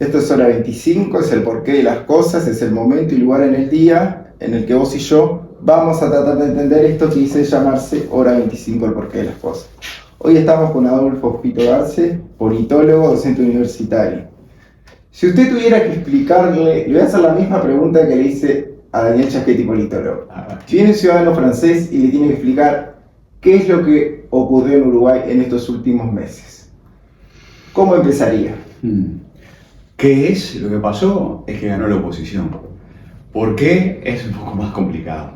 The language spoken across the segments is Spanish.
Esto es Hora 25, es el porqué de las cosas, es el momento y lugar en el día en el que vos y yo vamos a tratar de entender esto que dice llamarse Hora 25, el porqué de las cosas. Hoy estamos con Adolfo Fito Garce, politólogo, docente universitario. Si usted tuviera que explicarle, le voy a hacer la misma pregunta que le hice a Daniel Chasquetti, politólogo. Si viene un ciudadano francés y le tiene que explicar qué es lo que ocurrió en Uruguay en estos últimos meses, ¿cómo empezaría? ¿Qué es lo que pasó? Es que ganó la oposición. ¿Por qué? Es un poco más complicado.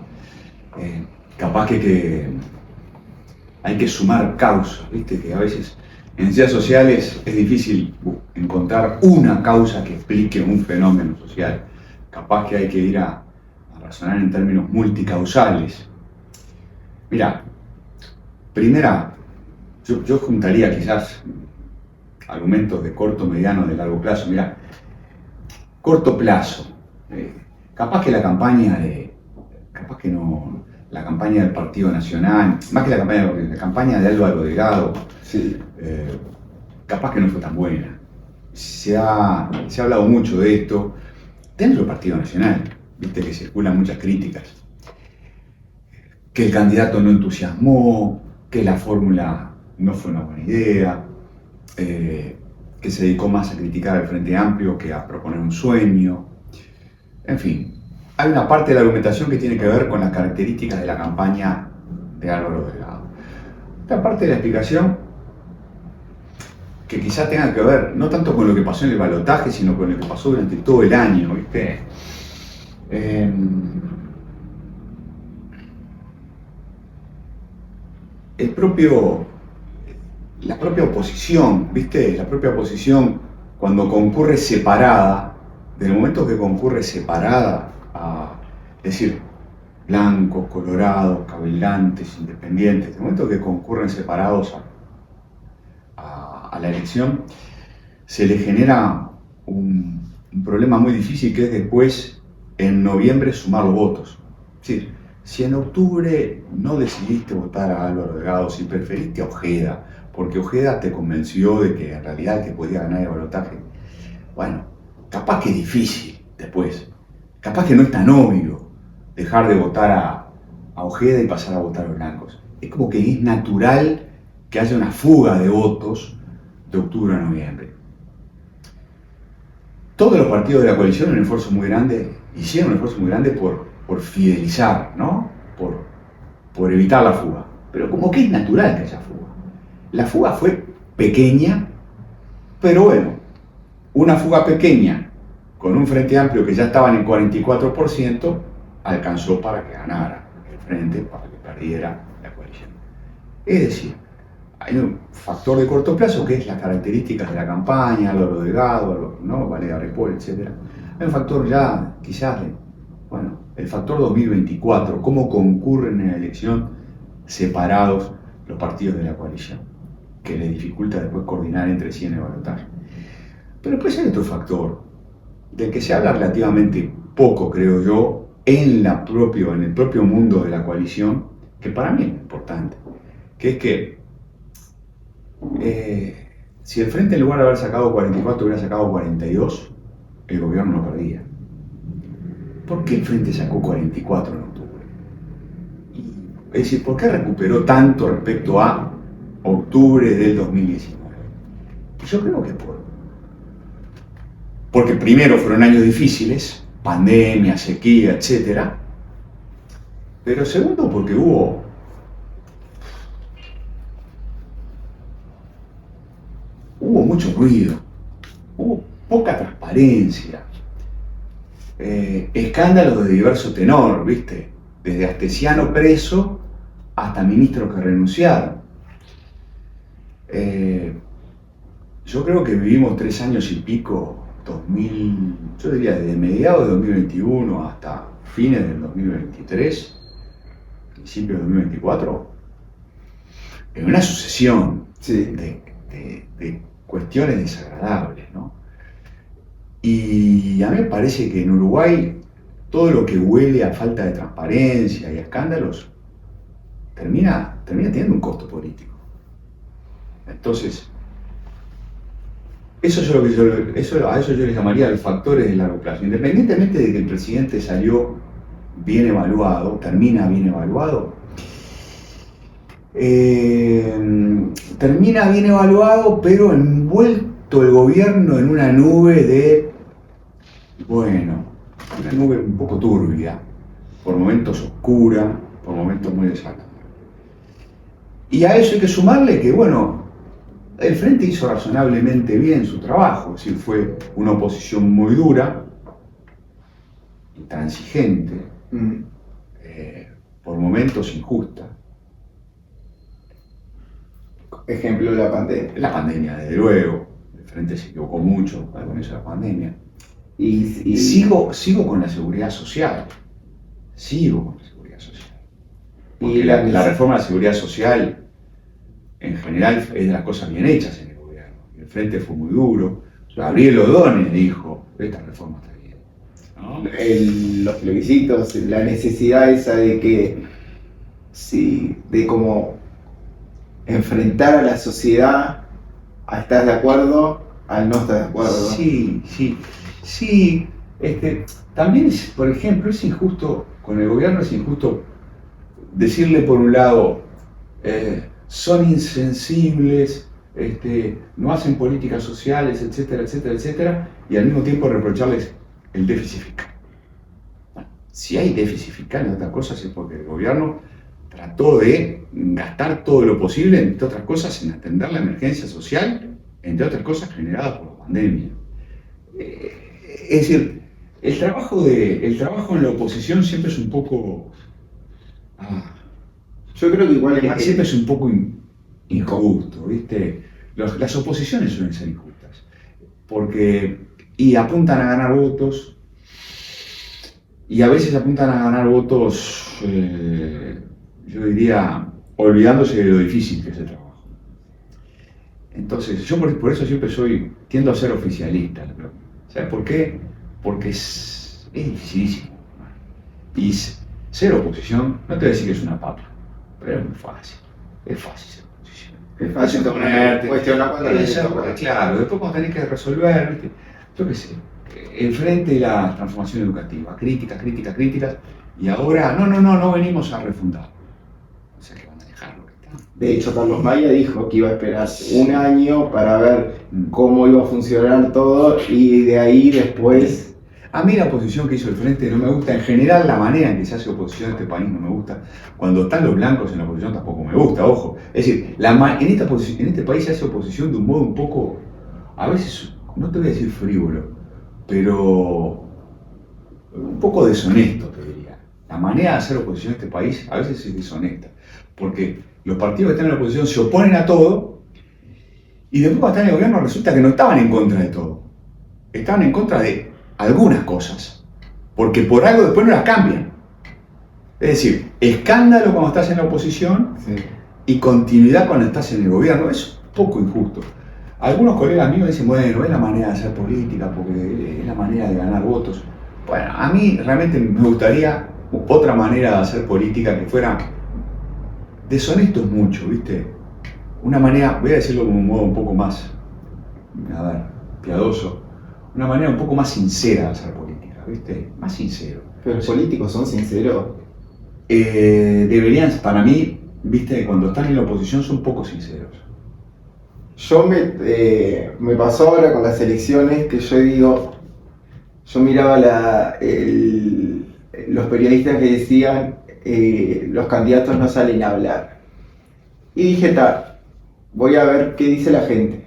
Capaz que hay que sumar causas, ¿viste? Que a veces en ciencias sociales es difícil encontrar una causa que explique un fenómeno social. Capaz que hay que ir a razonar en términos multicausales. Mira, primera, yo juntaría quizás argumentos de corto, mediano, de largo plazo. Mira, corto plazo. Capaz que la campaña del Partido Nacional, más que la campaña de Álvaro Delgado, Sí. capaz que no fue tan buena. Se ha hablado mucho de esto dentro del Partido Nacional, viste que circulan muchas críticas. Que el candidato no entusiasmó, que la fórmula no fue una buena idea, que se dedicó más a criticar al Frente Amplio que a proponer un sueño. En fin, hay una parte de la argumentación que tiene que ver con las características de la campaña de Álvaro Delgado. Otra parte de la explicación que quizás tenga que ver no tanto con lo que pasó en el balotaje, sino con lo que pasó durante todo el año, ¿viste? La propia oposición, ¿viste? La propia oposición, cuando concurre separada, del momento que concurre separada es decir, blancos, colorados, cabildantes, independientes, del momento que concurren separados a la elección, se le genera un problema muy difícil, que es después, en noviembre, sumar los votos. Es decir, si en octubre no decidiste votar a Álvaro Delgado, si preferiste a Ojeda, porque Ojeda te convenció de que en realidad el que podía ganar el balotaje, bueno, capaz que es difícil después, capaz que no es tan obvio dejar de votar a Ojeda y pasar a votar a los blancos. Es como que es natural que haya una fuga de votos de octubre a noviembre. Todos los partidos de la coalición hicieron un esfuerzo muy grande por fidelizar, ¿no? Por evitar la fuga. Pero como que es natural que haya fuga. La fuga fue pequeña, pero bueno, una fuga pequeña con un Frente Amplio que ya estaba en el 44%, alcanzó para que ganara el Frente, para que perdiera la coalición. Es decir, hay un factor de corto plazo que es las características de la campaña, Álvaro Delgado, ¿no? Valera Ripoll, etc. Hay un factor ya, quizás, el factor 2024, cómo concurren en la elección separados los partidos de la coalición, que les dificulta después coordinar entre sí en el balotaje. Pero después hay otro factor, del que se habla relativamente poco, creo yo, en el propio mundo de la coalición, que para mí es importante, que es que si el Frente en lugar de haber sacado 44 hubiera sacado 42, el gobierno no perdía. ¿Por qué el Frente sacó 44 en octubre? Es decir, ¿por qué recuperó tanto respecto a octubre del 2019? Yo creo que porque primero fueron años difíciles, pandemia, sequía, etc. Pero segundo, porque hubo mucho ruido, hubo poca transparencia, escándalos de diverso tenor, ¿viste? Desde Astesiano preso hasta ministros que renunciaron. Yo creo que vivimos 3 años y pico, yo diría desde mediados de 2021 hasta fines del 2023, principios de 2024, en una sucesión de cuestiones desagradables, ¿no? Y a mí me parece que en Uruguay todo lo que huele a falta de transparencia y a escándalos termina teniendo un costo político. Entonces, Eso es lo que a eso yo le llamaría los factores de largo plazo. Independientemente de que el presidente salió bien evaluado, termina bien evaluado, pero envuelto el gobierno en una nube una nube un poco turbia, por momentos oscura, por momentos muy desagradable. Y a eso hay que sumarle que, el Frente hizo razonablemente bien su trabajo, es decir, fue una oposición muy dura, intransigente, por momentos injusta. Ejemplo, la pandemia. La pandemia, desde luego, el Frente se equivocó mucho con eso de la pandemia. Y sigo con la seguridad social. Porque la reforma de la seguridad social, en general, es de las cosas bien hechas en el gobierno. El Frente fue muy duro. Gabriel Ordóñez dijo, esta reforma está bien, ¿no? Los plebiscitos, la necesidad esa de que, de como enfrentar a la sociedad a estar de acuerdo, al no estar de acuerdo. Sí. También, por ejemplo, es injusto, con el gobierno es injusto decirle por un lado, son insensibles, no hacen políticas sociales, etcétera, y al mismo tiempo reprocharles el déficit fiscal. Bueno, si hay déficit fiscal en otras cosas es porque el gobierno trató de gastar todo lo posible, entre otras cosas, en atender la emergencia social, entre otras cosas generada por la pandemia. Es decir, el trabajo en la oposición siempre es un poco... Yo creo que igual siempre es un poco injusto, ¿viste? Las oposiciones suelen ser injustas, y apuntan a ganar votos, y a veces apuntan a ganar votos, yo diría, olvidándose de lo difícil que es el trabajo. Entonces, yo por eso siempre tiendo a ser oficialista. ¿Sabes por qué? Porque es dificilísimo. Y ser oposición, no te voy a decir que es una papa, pero es muy fácil. Es fácil ser oposición. Es fácil ponerte, cuestionar cuando claro, después cuando tenés que resolver, ¿viste? Yo qué sé, el Frente y la transformación educativa, críticas, y ahora, no venimos a refundar. O sea que van a dejarlo que está. De hecho, Carlos Maya dijo que iba a esperar un año para ver cómo iba a funcionar todo y de ahí después... A mí la oposición que hizo el Frente no me gusta, en general la manera en que se hace oposición en este país no me gusta. Cuando están los blancos en la oposición tampoco me gusta, ojo. Es decir, en este país se hace oposición de un modo un poco, a veces, no te voy a decir frívolo, pero un poco deshonesto, te diría. La manera de hacer oposición en este país a veces es deshonesta, porque los partidos que están en la oposición se oponen a todo y después cuando están en el gobierno resulta que no estaban en contra de todo, estaban en contra de algunas cosas, porque por algo después no las cambian. Es decir, escándalo cuando estás en la oposición y continuidad cuando estás en el gobierno. Es un poco injusto. Algunos colegas míos dicen, es la manera de hacer política, porque es la manera de ganar votos. Bueno, a mí realmente me gustaría otra manera de hacer política que fuera deshonesto es mucho, ¿viste? Una manera, voy a decirlo como un modo un poco más, piadoso, una manera un poco más sincera de hacer política, ¿viste? Más sincero. Pero los políticos son sinceros. Deberían, para mí, ¿viste? Cuando están en la oposición son poco sinceros. Me pasó ahora con las elecciones que yo miraba los periodistas que decían los candidatos no salen a hablar. Y dije, voy a ver qué dice la gente.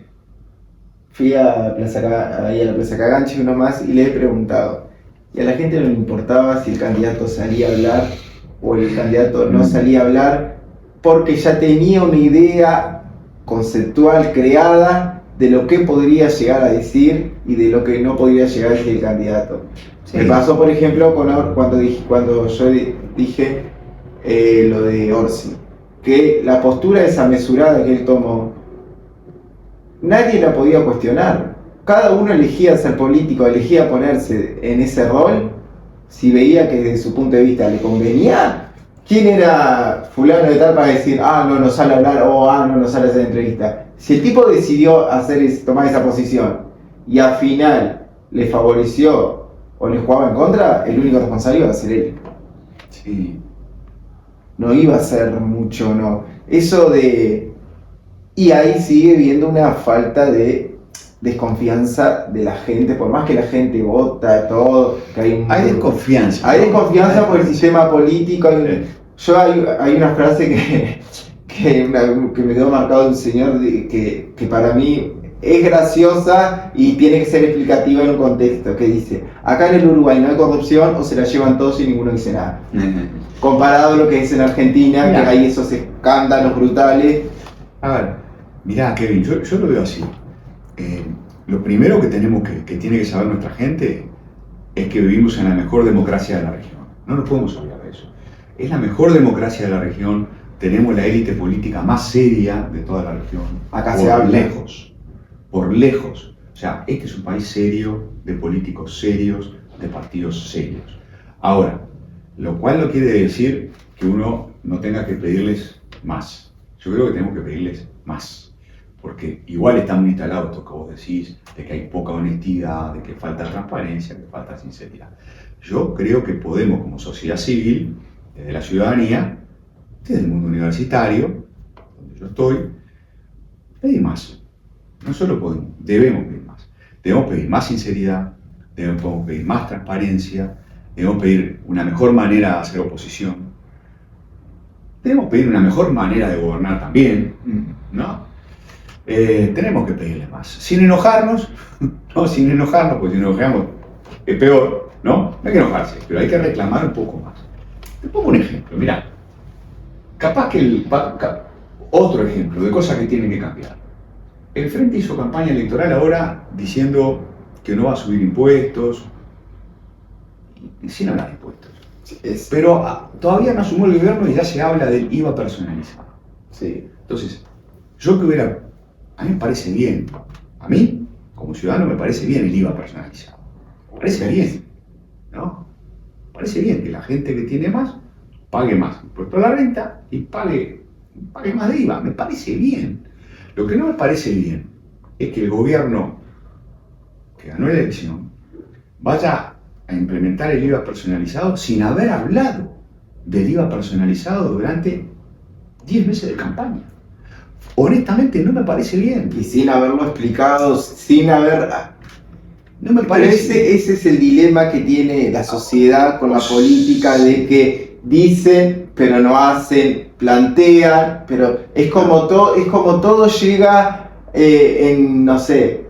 Fui a la Plaza Caganchi uno más y le he preguntado. Y a la gente no le importaba si el candidato salía a hablar o el candidato no salía a hablar, porque ya tenía una idea conceptual creada de lo que podría llegar a decir y de lo que no podría llegar a decir el candidato. Sí. Me pasó, por ejemplo, cuando yo dije lo de Orsi, que la postura desamesurada que él tomó, nadie la podía cuestionar. Cada uno elegía ser político, elegía ponerse en ese rol si veía que desde su punto de vista le convenía. ¿Quién era fulano de tal para decir, no sale a hablar o no sale a hacer entrevista? Si el tipo decidió tomar esa posición y al final le favoreció o le jugaba en contra, el único responsable iba a ser él. Sí. No iba a ser mucho, no. Eso de... Y ahí sigue viendo una falta de desconfianza de la gente, por más que la gente vota, todo, que Hay desconfianza. Hay desconfianza por el sistema político. Hay una frase que me quedó marcado de un señor que para mí es graciosa y tiene que ser explicativa en un contexto, que dice: acá en el Uruguay no hay corrupción, o se la llevan todos y ninguno dice nada. Comparado a lo que es en Argentina, mirá, que hay esos escándalos brutales. A ver, mirá, Kevin, yo lo veo así. Lo primero que tiene que saber nuestra gente es que vivimos en la mejor democracia de la región. No nos podemos olvidar de eso. Es la mejor democracia de la región. Tenemos la élite política más seria de toda la región. Acá se habla. Por lejos. O sea, este es un país serio, de políticos serios, de partidos serios. Ahora, lo cual no quiere decir que uno no tenga que pedirles más. Yo creo que tenemos que pedirles más. Porque igual está muy instalado esto que vos decís, de que hay poca honestidad, de que falta transparencia, que falta sinceridad. Yo creo que podemos, como sociedad civil, desde la ciudadanía, desde el mundo universitario, donde yo estoy, pedir más. No solo podemos, debemos pedir más. Debemos pedir más sinceridad, debemos pedir más transparencia, debemos pedir una mejor manera de hacer oposición, debemos pedir una mejor manera de gobernar también, ¿no? Tenemos que pedirle más, sin enojarnos, no, sin enojarnos, porque si nos enojamos es peor, ¿no? No hay que enojarse, pero hay que reclamar un poco más. Te pongo un ejemplo, mirá, capaz que otro ejemplo de cosas que tienen que cambiar. El Frente hizo campaña electoral ahora diciendo que no va a subir impuestos, sin hablar de impuestos. Pero todavía no asumió el gobierno y ya se habla del IVA personalizado. Sí. Entonces, a mí me parece bien, a mí, como ciudadano, me parece bien el IVA personalizado. Me parece bien, ¿no? Me parece bien que la gente que tiene más pague más impuesto a la renta y pague más de IVA. Me parece bien. Lo que no me parece bien es que el gobierno que ganó la elección vaya a implementar el IVA personalizado sin haber hablado del IVA personalizado durante 10 meses de campaña. Honestamente no me parece bien. Y sin haberlo explicado, sin haber... No me parece. Pero ese es el dilema que tiene la sociedad con la política, de que dicen pero no hacen, plantean, pero es como todo llega no sé,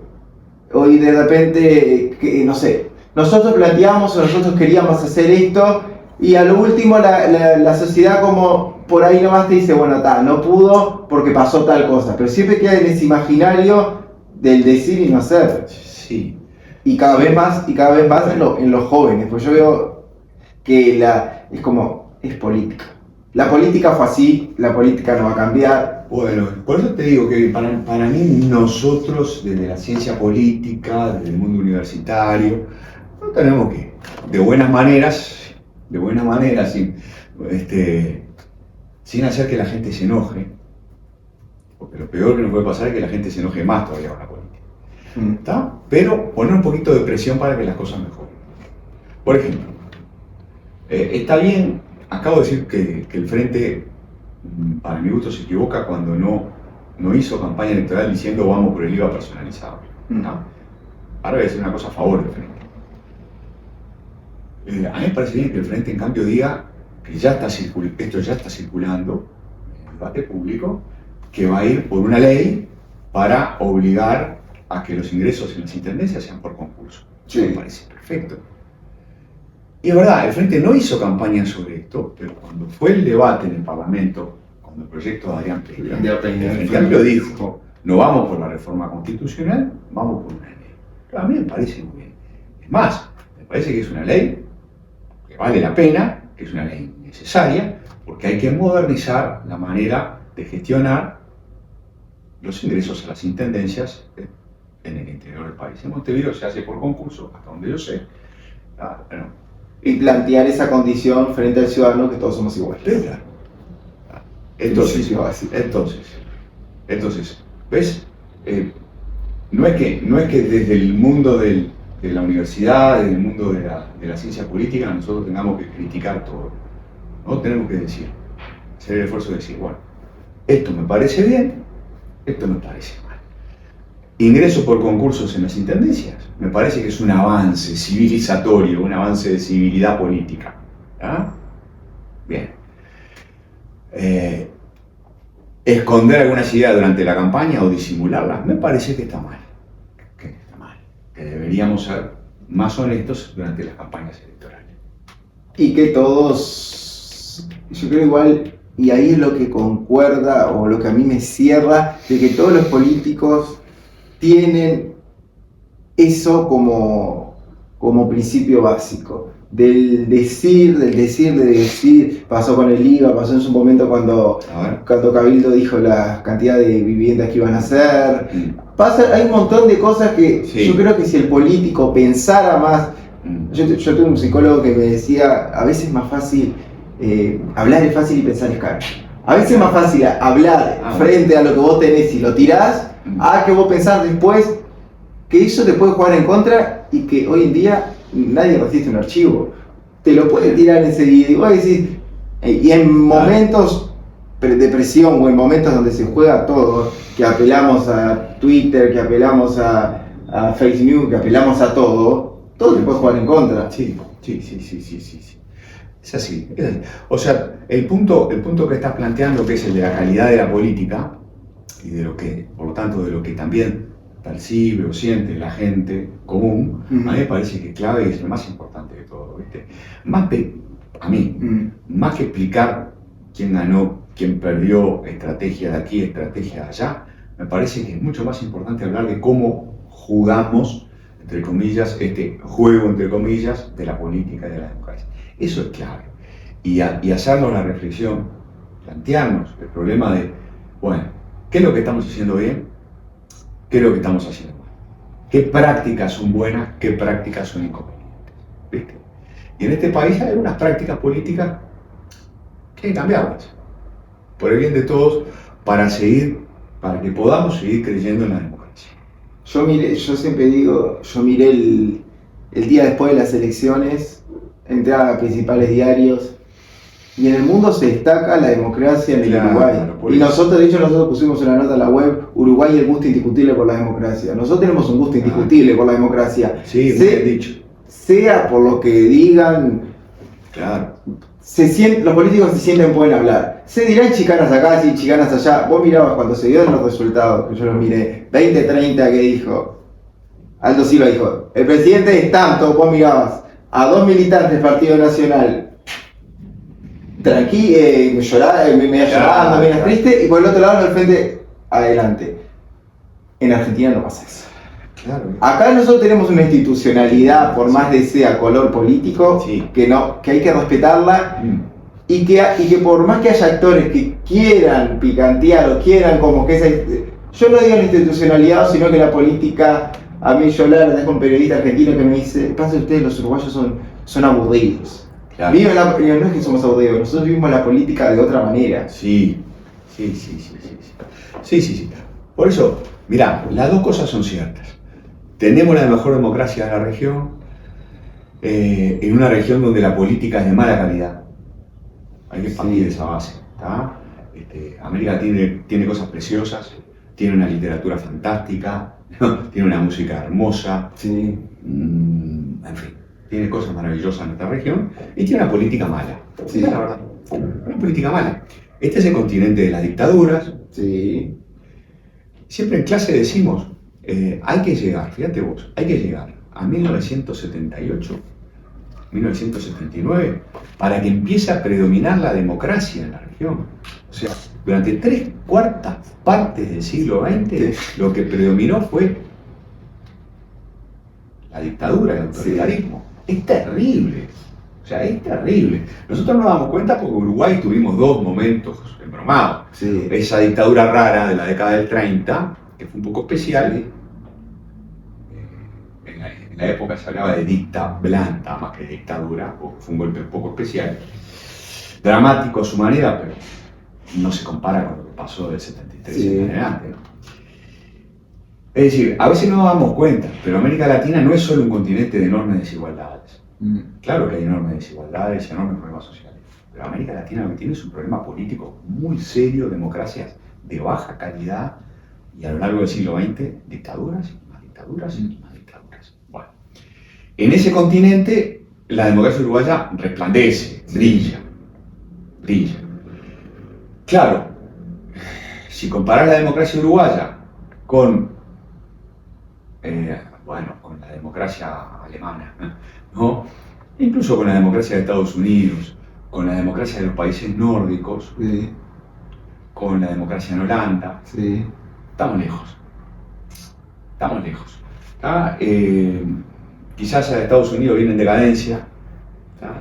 hoy de repente, no sé, nosotros planteamos o nosotros queríamos hacer esto y a lo último la sociedad como por ahí nomás te dice, bueno, no pudo porque pasó tal cosa, pero siempre queda en ese imaginario del decir y no hacer. Sí. Y cada vez más en los jóvenes, pues yo veo que es política. La política fue así, la política no va a cambiar. Bueno, por eso te digo que para mí nosotros, desde la ciencia política, desde el mundo universitario, no tenemos que, de buenas maneras, sin hacer que la gente se enoje, porque lo peor que nos puede pasar es que la gente se enoje más todavía con la política. ¿Está? Pero poner un poquito de presión para que las cosas mejoren. Por ejemplo, está bien, acabo de decir que el Frente, para mi gusto, se equivoca cuando no hizo campaña electoral diciendo vamos por el IVA personalizado. ¿No? Ahora voy a decir una cosa a favor del Frente. A mí me parece bien que el Frente, en cambio, diga que esto ya está circulando en el debate público, que va a ir por una ley para obligar a que los ingresos en las intendencias sean por concurso. Eso me parece perfecto. Y es verdad, el Frente no hizo campaña sobre esto, pero cuando fue el debate en el Parlamento, cuando el proyecto de Adrián Peña, el Frente Amplio dijo, no vamos por la reforma constitucional, vamos por una ley. Pero a mí me parece muy bien. Es más, me parece que es una ley que vale la pena, que es una ley necesaria, porque hay que modernizar la manera de gestionar los ingresos a las intendencias en el interior del país. En Montevideo se hace por concurso, hasta donde yo sé. Y plantear esa condición frente al ciudadano, que todos somos iguales. Claro. Entonces, ¿ves? no es que desde el mundo de la universidad, desde el mundo de la ciencia política, nosotros tengamos que criticar todo. No tenemos que decir, hacer el esfuerzo de decir, bueno, esto me parece bien, esto me parece mal. Ingreso por concursos en las intendencias, me parece que es un avance civilizatorio, un avance de civilidad política. ¿Ah? Bien. Esconder algunas ideas durante la campaña o disimularlas, me parece que está mal. Que deberíamos ser más honestos durante las campañas electorales. Y que todos, yo creo igual, y ahí es lo que concuerda o lo que a mí me cierra, de que todos los políticos tienen eso como principio básico. Del decir, pasó con el IVA, pasó en su momento cuando Cabildo dijo la cantidad de viviendas que iban a hacer. Hay un montón de cosas que yo creo que si el político pensara más. Yo tuve un psicólogo que me decía, a veces es más fácil, hablar es fácil y pensar es caro. A veces es más fácil hablar frente a lo que vos tenés y lo tirás, a que vos pensás después que eso te puede jugar en contra y que hoy en día nadie resiste un archivo. Te lo puede tirar enseguida y vos decís, y en momentos de presión o en momentos donde se juega todo, que apelamos a Twitter, que apelamos a Facebook, que apelamos a todo te puede jugar en contra. Sí. Es así. O sea, el punto que estás planteando, que es el de la calidad de la política, y de lo que, por lo tanto, de lo que también percibe o siente la gente común, a mí me parece que clave es lo más importante de todo, ¿viste? Más que explicar quién ganó, quién perdió, estrategia de aquí, estrategia de allá, me parece que es mucho más importante hablar de cómo jugamos, entre comillas, este juego, entre comillas, de la política y de la democracia. Eso es clave. Y hacernos la reflexión, plantearnos el problema de, bueno, ¿qué es lo que estamos haciendo bien? ¿Qué es lo que estamos haciendo mal? ¿Qué prácticas son buenas? ¿Qué prácticas son inconvenientes? ¿Viste? Y en este país hay unas prácticas políticas que hay que cambiarlas, por el bien de todos, para que podamos seguir creyendo en la democracia. Yo siempre digo, yo miré el día después de las elecciones, entré a principales diarios, y en el mundo se destaca la democracia en el Uruguay. Y nosotros pusimos una nota en la web, Uruguay el gusto indiscutible por la democracia. Nosotros tenemos un gusto indiscutible por la democracia. Sí, muy bien dicho. Sea por lo que digan, claro. Los políticos se sienten, pueden hablar. Se dirán chicanas acá, sí, chicanas allá. Vos mirabas cuando se dieron los resultados, que yo los miré, 20-30 que dijo, Aldo Silva dijo, el presidente es tanto, vos mirabas a 2 militantes del Partido Nacional, tranquilo, llorando, medio triste, y por el otro lado del frente, adelante. En Argentina no pasa eso. Claro. Acá nosotros tenemos una institucionalidad, por más de sea color político, que hay que respetarla, y que por más que haya actores que quieran picantear o quieran como que yo no digo la institucionalidad, sino que la política, a mí yo hablar de un periodista argentino que me dice, pasa ustedes los uruguayos son aburridos. Claro. No es que somos aburridos, nosotros vivimos la política de otra manera. Sí. Por eso, mirá, las dos cosas son ciertas. Tenemos la mejor democracia de la región, en una región donde la política es de mala calidad. Hay que partir de esa base. América tiene cosas preciosas, tiene una literatura fantástica, tiene una música hermosa, en fin, tiene cosas maravillosas en nuestra región y tiene una política mala. Sí, la verdad. Una política mala. Este es el continente de las dictaduras. Sí. Siempre en clase decimos, hay que llegar, fíjate vos, hay que llegar a 1978, 1979, para que empiece a predominar la democracia en la región. O sea, durante 3/4 partes del siglo XX, lo que predominó fue la dictadura, el autoritarismo. Es terrible. O sea, es terrible. Nosotros nos damos cuenta porque en Uruguay tuvimos 2 momentos embromados. Sí. Esa dictadura rara de la década del 30, que fue un poco especial. En la época se hablaba de dicta blanda más que dictadura, fue un golpe un poco especial. Dramático a su manera, pero no se compara con lo que pasó del 73 en adelante, ¿no? Es decir, a veces no nos damos cuenta, pero América Latina no es solo un continente de enormes desigualdades. Claro que hay enormes desigualdades y enormes problemas sociales, pero América Latina lo que tiene es un problema político muy serio, democracias de baja calidad y a lo largo del siglo XX, dictaduras y más dictaduras y más dictaduras. Bueno, en ese continente la democracia uruguaya resplandece, brilla. Claro, si comparas la democracia uruguaya con con la democracia alemana, ¿no? Incluso con la democracia de Estados Unidos, con la democracia de los países nórdicos, Sí. con la democracia en Holanda, Sí. estamos lejos. Quizás a Estados Unidos viene en decadencia, ¿tá?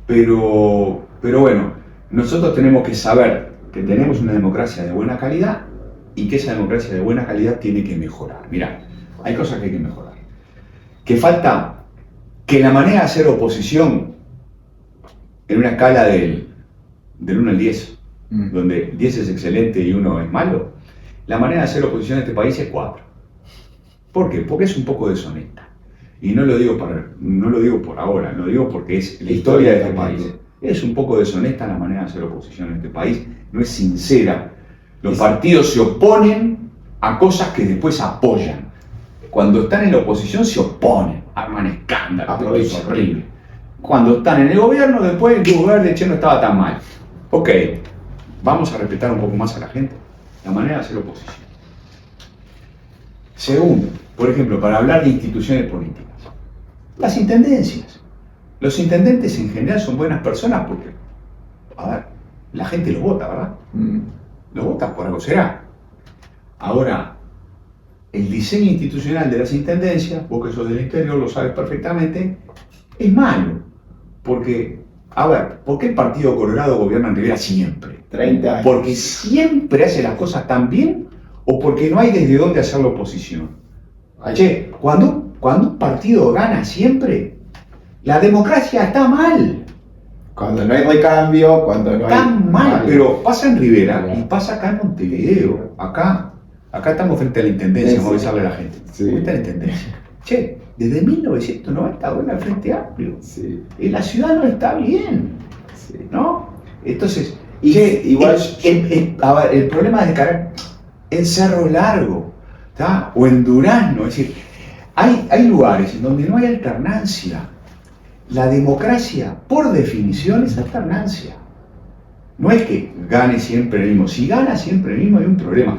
Pero bueno, nosotros tenemos que saber que tenemos una democracia de buena calidad y que esa democracia de buena calidad tiene que mejorar. Mirá, hay cosas que hay que mejorar. Que falta que la manera de hacer oposición en una escala del 1 al 10, donde 10 es excelente y 1 es malo, la manera de hacer oposición en este país es 4. ¿Por qué? Porque es un poco deshonesta. Y no lo digo por ahora, lo digo porque es la historia de este país. Es un poco deshonesta la manera de hacer oposición en este país, no es sincera. Los partidos se oponen a cosas que después apoyan. Cuando están en la oposición se oponen, arman escándalos, es horrible. Cuando están en el gobierno, después el gobierno de Che no estaba tan mal. Ok, vamos a respetar un poco más a la gente, la manera de hacer oposición. Segundo, por ejemplo, para hablar de instituciones políticas, las intendencias. Los intendentes en general son buenas personas porque, la gente los vota, ¿verdad? Los vota, por algo será. Ahora, el diseño institucional de las intendencias, vos que sos del interior lo sabes perfectamente, es malo. Porque, ¿por qué el Partido Colorado gobierna en Rivera siempre? 30 años. ¿Porque siempre hace las cosas tan bien o porque no hay desde dónde hacer la oposición? Che, cuando un partido gana siempre, la democracia está mal. Cuando no hay recambio, cuando no hay... Está mal, pero pasa en Rivera y pasa acá en Montevideo. Acá estamos frente a la intendencia, vamos a avisarle a la gente. Sí. ¿Cómo está la intendencia? Che, desde 1990 bueno el Frente Amplio. Sí. Y la ciudad no está bien, Sí. ¿no? Entonces, igual... el problema de carácter en Cerro Largo, ¿tá? O en Durazno, es decir, hay lugares en donde no hay alternancia. La democracia, por definición, es alternancia. No es que gane siempre el mismo. Si gana siempre el mismo, hay un problema.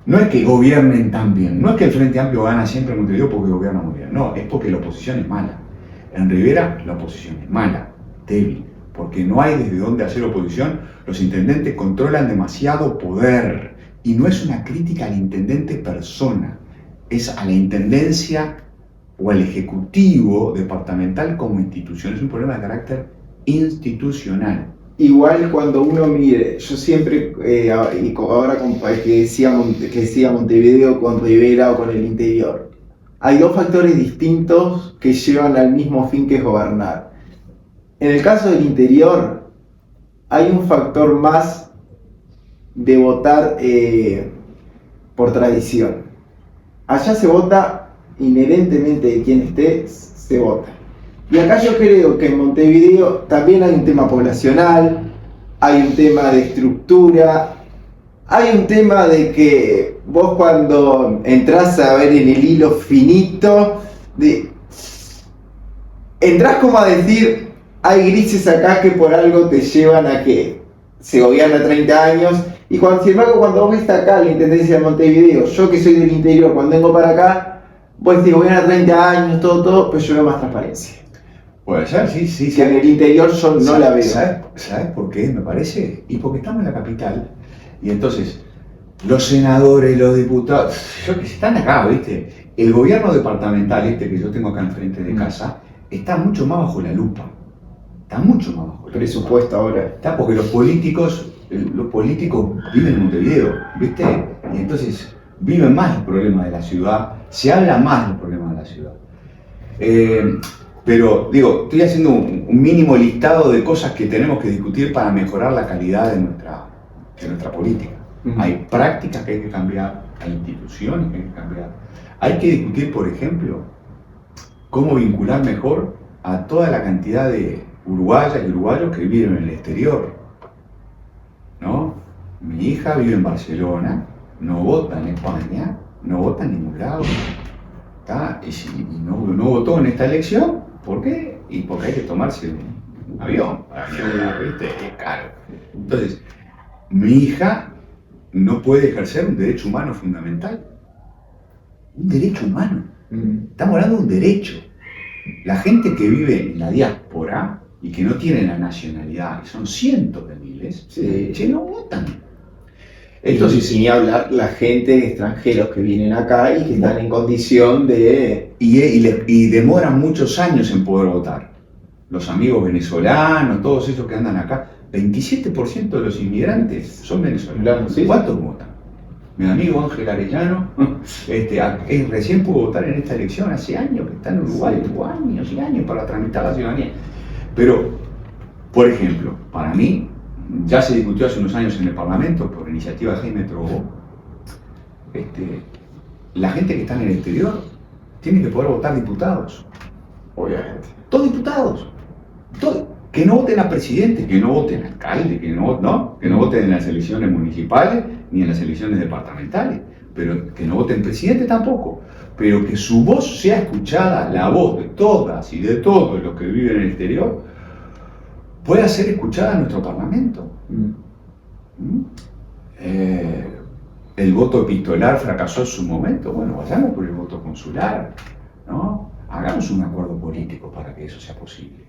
No es que gobiernen tan bien. No es que el Frente Amplio gana siempre en Montevideo porque gobierna muy bien. No, es porque la oposición es mala. En Rivera, la oposición es mala, débil. Porque no hay desde dónde hacer oposición. Los intendentes controlan demasiado poder. Y no es una crítica al intendente persona. Es a la intendencia o al ejecutivo departamental como institución. Es un problema de carácter institucional. Igual cuando uno mire, yo siempre, y ahora que decía Montevideo con Rivera o con el interior, hay dos factores distintos que llevan al mismo fin que es gobernar. En el caso del interior, hay un factor más de votar por tradición. Allá se vota inherentemente de quien esté, se vota. Y acá yo creo que en Montevideo también hay un tema poblacional, hay un tema de estructura, hay un tema de que vos cuando entrás a ver en el hilo finito, entrás como a decir, hay grises acá que por algo te llevan a que se gobierna 30 años, y sin embargo cuando vos ves acá la Intendencia de Montevideo, yo que soy del interior, cuando vengo para acá, vos decís, gobierna 30 años, todo, pero yo veo más transparencia. Puede ser, sí. Que en el interior yo no la veo. ¿Sabes por qué me parece? Y porque estamos en la capital. Y entonces, los senadores, los diputados, que están acá, ¿viste? El gobierno departamental, que yo tengo acá enfrente de casa, está mucho más bajo la lupa. Está mucho más bajo la lupa. Presupuesto ahora. Está porque los políticos viven en Montevideo, ¿viste? Y entonces viven más los problemas de la ciudad, se habla más de los problemas de la ciudad. Pero digo, estoy haciendo un mínimo listado de cosas que tenemos que discutir para mejorar la calidad de nuestra política. Hay prácticas que hay que cambiar, hay instituciones que hay que cambiar. Hay que discutir, por ejemplo, cómo vincular mejor a toda la cantidad de uruguayas y uruguayos que viven en el exterior, ¿no? Mi hija vive en Barcelona, no vota en España, no vota en ningún lado, ¿tá? Y no votó en esta elección, ¿por qué? Y porque hay que tomarse un avión para viajar, ¿viste? Es caro. Entonces, mi hija no puede ejercer un derecho humano fundamental. Un derecho humano. Estamos hablando de un derecho. La gente que vive en la diáspora y que no tiene la nacionalidad, y son cientos de miles, Sí. no votan. Entonces, sin ni hablar la gente extranjeros que vienen acá y que están en condición de... Y demoran muchos años en poder votar. Los amigos venezolanos, todos esos que andan acá, 27% de los inmigrantes son venezolanos. ¿Sí? ¿Cuántos votan? Mi amigo Ángel Arellano recién pudo votar en esta elección hace años que está en Uruguay, tuvo años y años para tramitar la ciudadanía. Pero, por ejemplo, para mí, ya se discutió hace unos años en el Parlamento por iniciativa de Jaime Trobó, la gente que está en el exterior tiene que poder votar diputados. Obviamente. Todos diputados. Todos. Que no voten a presidente, que no voten a alcalde, que no voten en las elecciones municipales ni en las elecciones departamentales, pero que no voten presidente tampoco, pero que su voz sea escuchada, la voz de todas y de todos los que viven en el exterior, pueda ser escuchada en nuestro Parlamento. El voto epistolar fracasó en su momento, bueno, vayamos por el voto consular, ¿no? Hagamos un acuerdo político para que eso sea posible.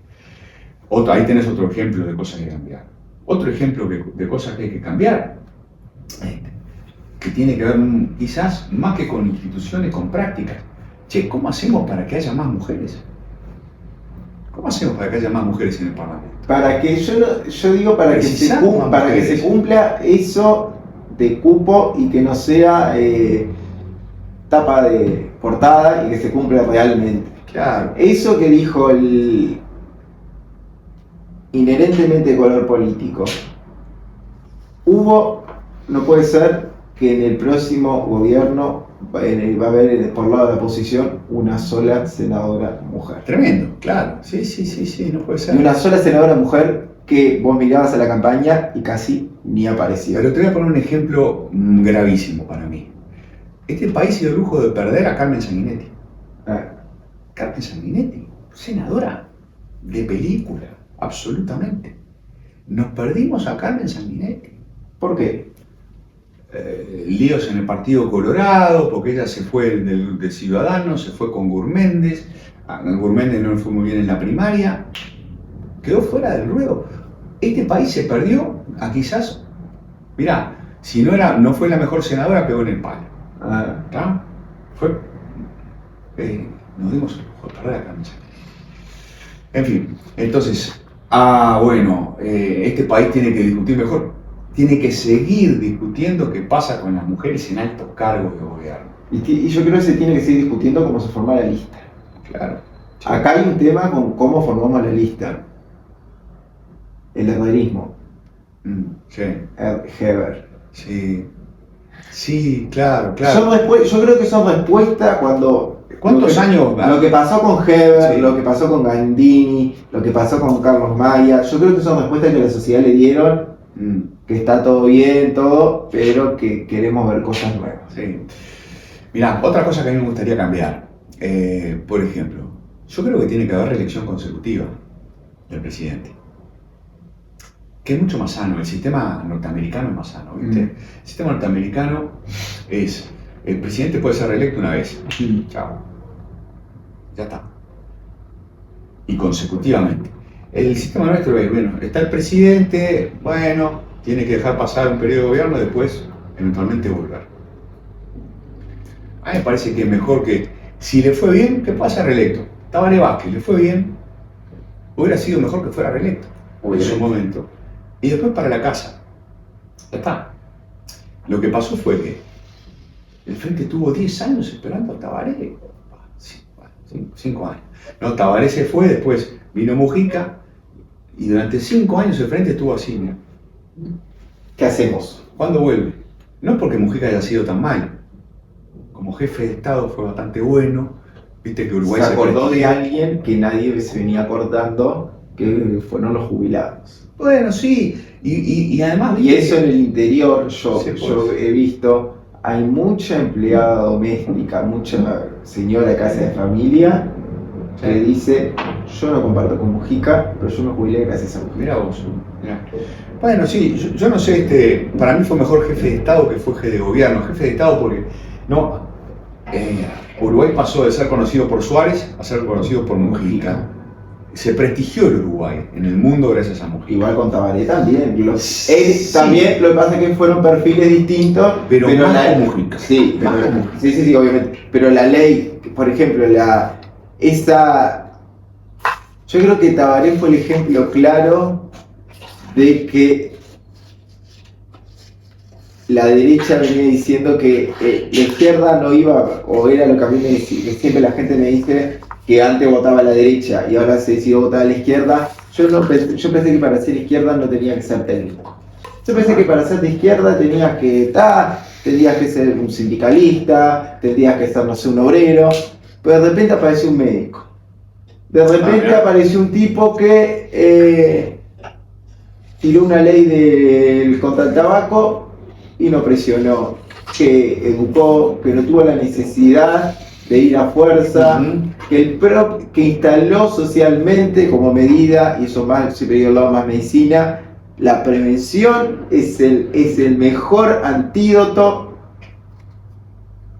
Ahí tenés otro ejemplo de cosas que cambiar. Otro ejemplo de cosas que hay que cambiar, que tiene que ver quizás más que con instituciones, con prácticas. Che, ¿cómo hacemos para que haya más mujeres? ¿Cómo hacemos para que haya más mujeres en el Parlamento? Para que yo digo para que se cumpla eso de cupo y que no sea tapa de portada y que se cumpla realmente. Claro. Eso que dijo el inherentemente de color político, no puede ser que en el próximo gobierno va a haber por lado de la oposición una sola senadora mujer. Tremendo, claro, sí, no puede ser. Y una sola senadora mujer que vos mirabas a la campaña y casi ni aparecía. Pero te voy a poner un ejemplo gravísimo para mí. Este país se dio el lujo de perder a Carmen Sanguinetti. Carmen Sanguinetti, senadora de película, absolutamente. Nos perdimos a Carmen Sanguinetti. ¿Por qué? Líos en el Partido Colorado, porque ella se fue de Ciudadanos, se fue con Gurméndez. Gurméndez no le fue muy bien en la primaria, quedó fuera del ruedo. Este país se perdió a quizás, mirá, si no fue la mejor senadora, pegó en el palo. ¿Claro? Nos dimos el lujo de perder a Carmen Sanguinetti. En fin, entonces, bueno, este país tiene que discutir mejor. Tiene que seguir discutiendo qué pasa con las mujeres en altos cargos de gobierno. Y yo creo que se tiene que seguir discutiendo cómo se forma la lista. Claro. Sí. Acá hay un tema con cómo formamos la lista. El herderismo. Sí. Heber. Sí, claro. Yo creo que son respuestas cuando... ¿Cuántos años? Lo que pasó con Heber, Sí. lo que pasó con Gandini, lo que pasó con Carlos Maya, yo creo que son respuestas que la sociedad le dieron, que está todo bien, pero que queremos ver cosas nuevas. Sí. Mirá, otra cosa que a mí me gustaría cambiar, por ejemplo, yo creo que tiene que haber reelección consecutiva del presidente, que es mucho más sano. El sistema norteamericano es más sano, ¿viste? El sistema norteamericano es, el presidente puede ser reelecto una vez, chao, ya está, y consecutivamente. El sistema nuestro es, bueno, está el presidente, bueno, tiene que dejar pasar un periodo de gobierno y después eventualmente volver. A mí me parece que es mejor que, si le fue bien, que pueda ser reelecto. Tabaré Vázquez le fue bien, hubiera sido mejor que fuera reelecto en su momento. Y después para la casa. Ya está. Lo que pasó fue que el Frente tuvo 10 años esperando a Tabaré. 5 años. No, Tabaré se fue, después vino Mujica, y durante 5 años el Frente estuvo así, mira. ¿Qué hacemos? ¿Cuándo vuelve? No es porque Mujica haya sido tan malo, jefe de Estado fue bastante bueno. Viste que Uruguay Se acordó de prestigió. alguien que nadie se venía acordando, que fueron los jubilados. Bueno, sí, y además... Y eso en el interior, yo pues. he visto, hay mucha empleada doméstica, mucha señora de casa de familia que dice, yo no comparto con Mujica, pero yo me jubilé gracias a Mujica. Mirá vos, mirá. Bueno, sí, yo no sé, para mí fue mejor jefe de Estado que fue jefe de gobierno. Jefe de Estado porque no, Uruguay pasó de ser conocido por Suárez a ser conocido por Mujica. Se prestigió el Uruguay en el mundo gracias a Mujica. Igual con Tabaré también. Sí. También, lo que pasa es que fueron perfiles distintos. Pero más con Mujica. Sí, Más con Mujica. Sí, obviamente. Pero la ley, por ejemplo, yo creo que Tabaré fue el ejemplo claro de que la derecha venía diciendo que la izquierda no iba, o era lo que a mí que siempre la gente me dice, que antes votaba a la derecha y ahora se decidió votar a la izquierda. Yo pensé que para ser izquierda no tenía que ser técnico. Yo pensé que para ser de izquierda tenías que ser un sindicalista, tendrías que ser, no sé, un obrero, pero de repente apareció un médico. De repente apareció un tipo que tiró una ley contra el tabaco y no presionó, que educó, que no tuvo la necesidad de ir a fuerza, que instaló socialmente como medida, y eso más, siempre digo al lado más medicina, la prevención es el mejor antídoto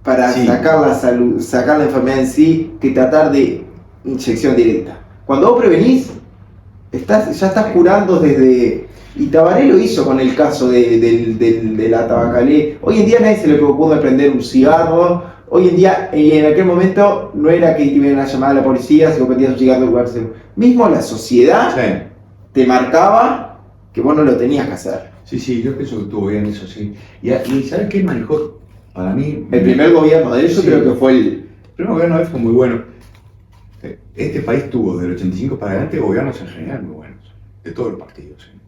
para sacar la salud, sacar la enfermedad en sí, que tratar de inyección directa. Cuando vos prevenís, ya estás curando desde... Y Tabaré lo hizo con el caso de la tabacalé. Hoy en día nadie se le preocupó de prender un cigarro. Hoy en día, en aquel momento, no era que iban a llamar a la policía si vos prendías un cigarro en lugar de... Mismo la sociedad te marcaba que vos no lo tenías que hacer. Sí, yo pienso que estuvo bien eso, sí. Y ¿sabes qué manejó para mí? El primer gobierno de él, yo creo que fue el primer gobierno de él fue muy bueno. Este país tuvo, del 85 para adelante, gobiernos en general muy buenos. De todos los partidos, ¿sí?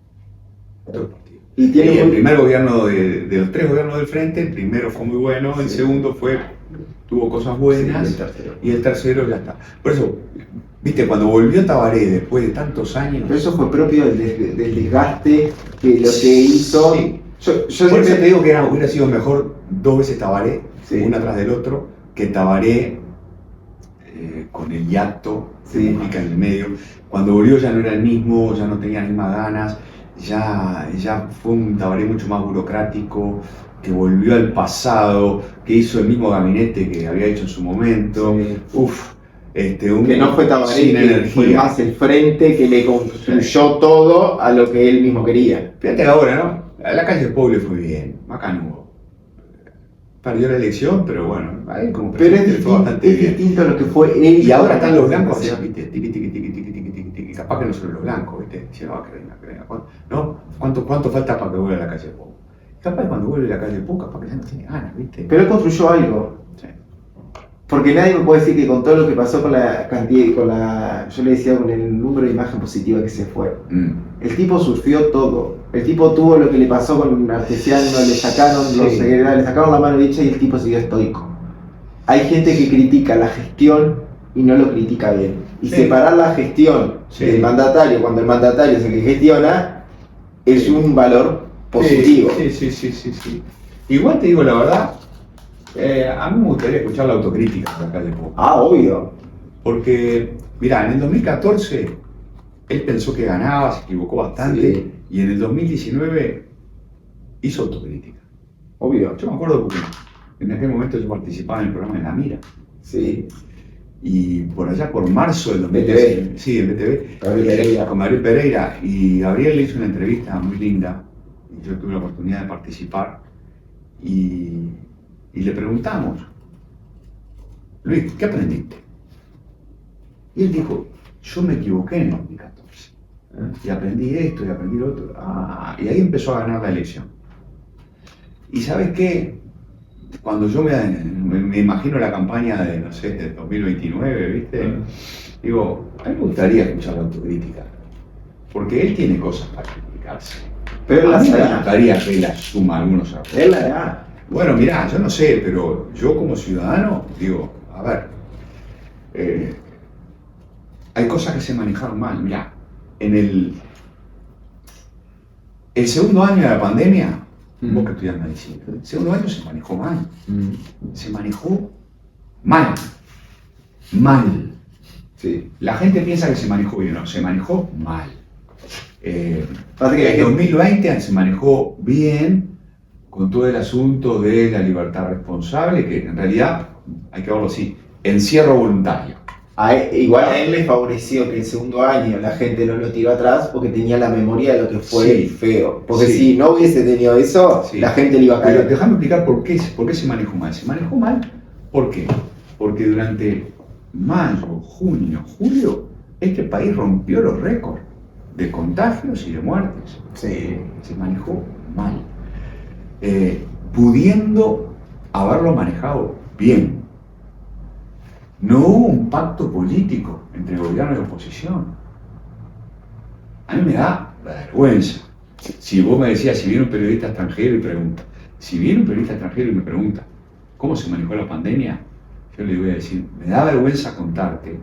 De todos los partidos. Y el primer gobierno de los 3 gobiernos del frente, el primero fue muy bueno, el segundo tuvo cosas buenas, y el tercero ya está. Por eso, viste, cuando volvió Tabaré después de tantos años... Pero eso fue propio del desgaste que lo que hizo... Sí. Yo por eso te digo que hubiera sido mejor 2 veces Tabaré, una tras del otro, que Tabaré con el hiato, Mujica en el medio. Cuando volvió ya no era el mismo, ya no tenía las mismas ganas, ya fue un Tabaré mucho más burocrático, que volvió al pasado, que hizo el mismo gabinete que había hecho en su momento. Que no fue Tabaré, fue más el frente que le construyó todo a lo que él mismo quería. Fíjate ahora, ¿no? A la calle Poble fue bien, Macanudo. Perdió la elección, pero bueno, ahí como presidente fue bastante bien. Es distinto a lo que fue él. Y ahora están los blancos así, ¿viste? Tiqui, capaz que no son los blancos, ¿viste? Dicen, que venga. ¿No? ¿Cuánto falta para que vuelva a la calle Pou? Capaz cuando vuelve a la calle Pou, capaz que ya no tiene ganas, ¿viste? Pero él construyó algo. Sí. Porque nadie me puede decir que con todo lo que pasó con la cantidad, yo le decía, con el número de imagen positiva que se fue. El tipo surfió todo. El tipo tuvo lo que le pasó con Artesiano, le sacaron le sacaron la mano derecha y el tipo siguió estoico. Hay gente que critica la gestión y no lo critica bien. Y separar la gestión del mandatario cuando el mandatario es el que gestiona es un valor positivo. Sí. Igual te digo la verdad, a mí me gustaría escuchar la autocrítica de acá de poco. Obvio. Porque, mirá, en el 2014 él pensó que ganaba, se equivocó bastante, y en el 2019 hizo autocrítica. Obvio. Yo me acuerdo porque en aquel momento yo participaba en el programa de La Mira. Sí. Y por allá por marzo del 2019, en BTV, con Gabriel Pereira, y Gabriel le hizo una entrevista muy linda, y yo tuve la oportunidad de participar, y le preguntamos, Luis, ¿qué aprendiste? Y él dijo, yo me equivoqué en el 2014, y aprendí esto y aprendí lo otro, y ahí empezó a ganar la elección. Y ¿sabes qué? Cuando yo me imagino la campaña de, no sé, de 2029, ¿viste? Digo, a mí me gustaría escuchar la autocrítica, porque él tiene cosas para criticarse. Pero a mí me gustaría que él asuma algunos errores. Él la hará. Bueno, mirá, yo no sé, pero yo como ciudadano digo, a ver, hay cosas que se manejaron mal. Mirá, en el segundo año de la pandemia, vos que estudias medicina, el segundo año se manejó mal. Se manejó mal. Mal. Sí. La gente piensa que se manejó bien, no, se manejó mal. Pasa que En 2020 se manejó bien con todo el asunto de la libertad responsable, que en realidad, hay que verlo así, encierro voluntario. Igual a él le favoreció que el segundo año la gente no lo tiró atrás porque tenía la memoria de lo que fue Sí. feo. Porque Sí. si no hubiese tenido eso, Sí. la gente le iba a Pero caer. déjame explicar por qué se manejó mal. Se manejó mal, ¿por qué? Porque durante mayo, junio, julio, este país rompió los récords de contagios y de muertes. Sí. Se manejó mal. Pudiendo haberlo manejado bien. No hubo un pacto político entre gobierno y oposición. A mí me da vergüenza. Si vos me decías, si viene un periodista extranjero y pregunta, si viene un periodista extranjero y me pregunta cómo se manejó la pandemia, yo le voy a decir, me da vergüenza contarte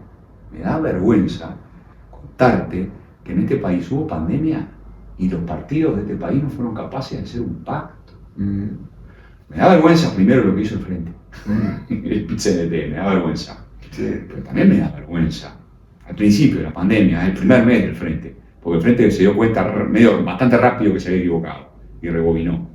que en este país hubo pandemia y los partidos de este país no fueron capaces de hacer un pacto. Me da vergüenza primero lo que hizo el Frente, el PCDT, me da vergüenza. Sí. Pero también me da vergüenza, al principio de la pandemia, el primer mes del Frente, porque el Frente se dio cuenta bastante rápido que se había equivocado y rebobinó.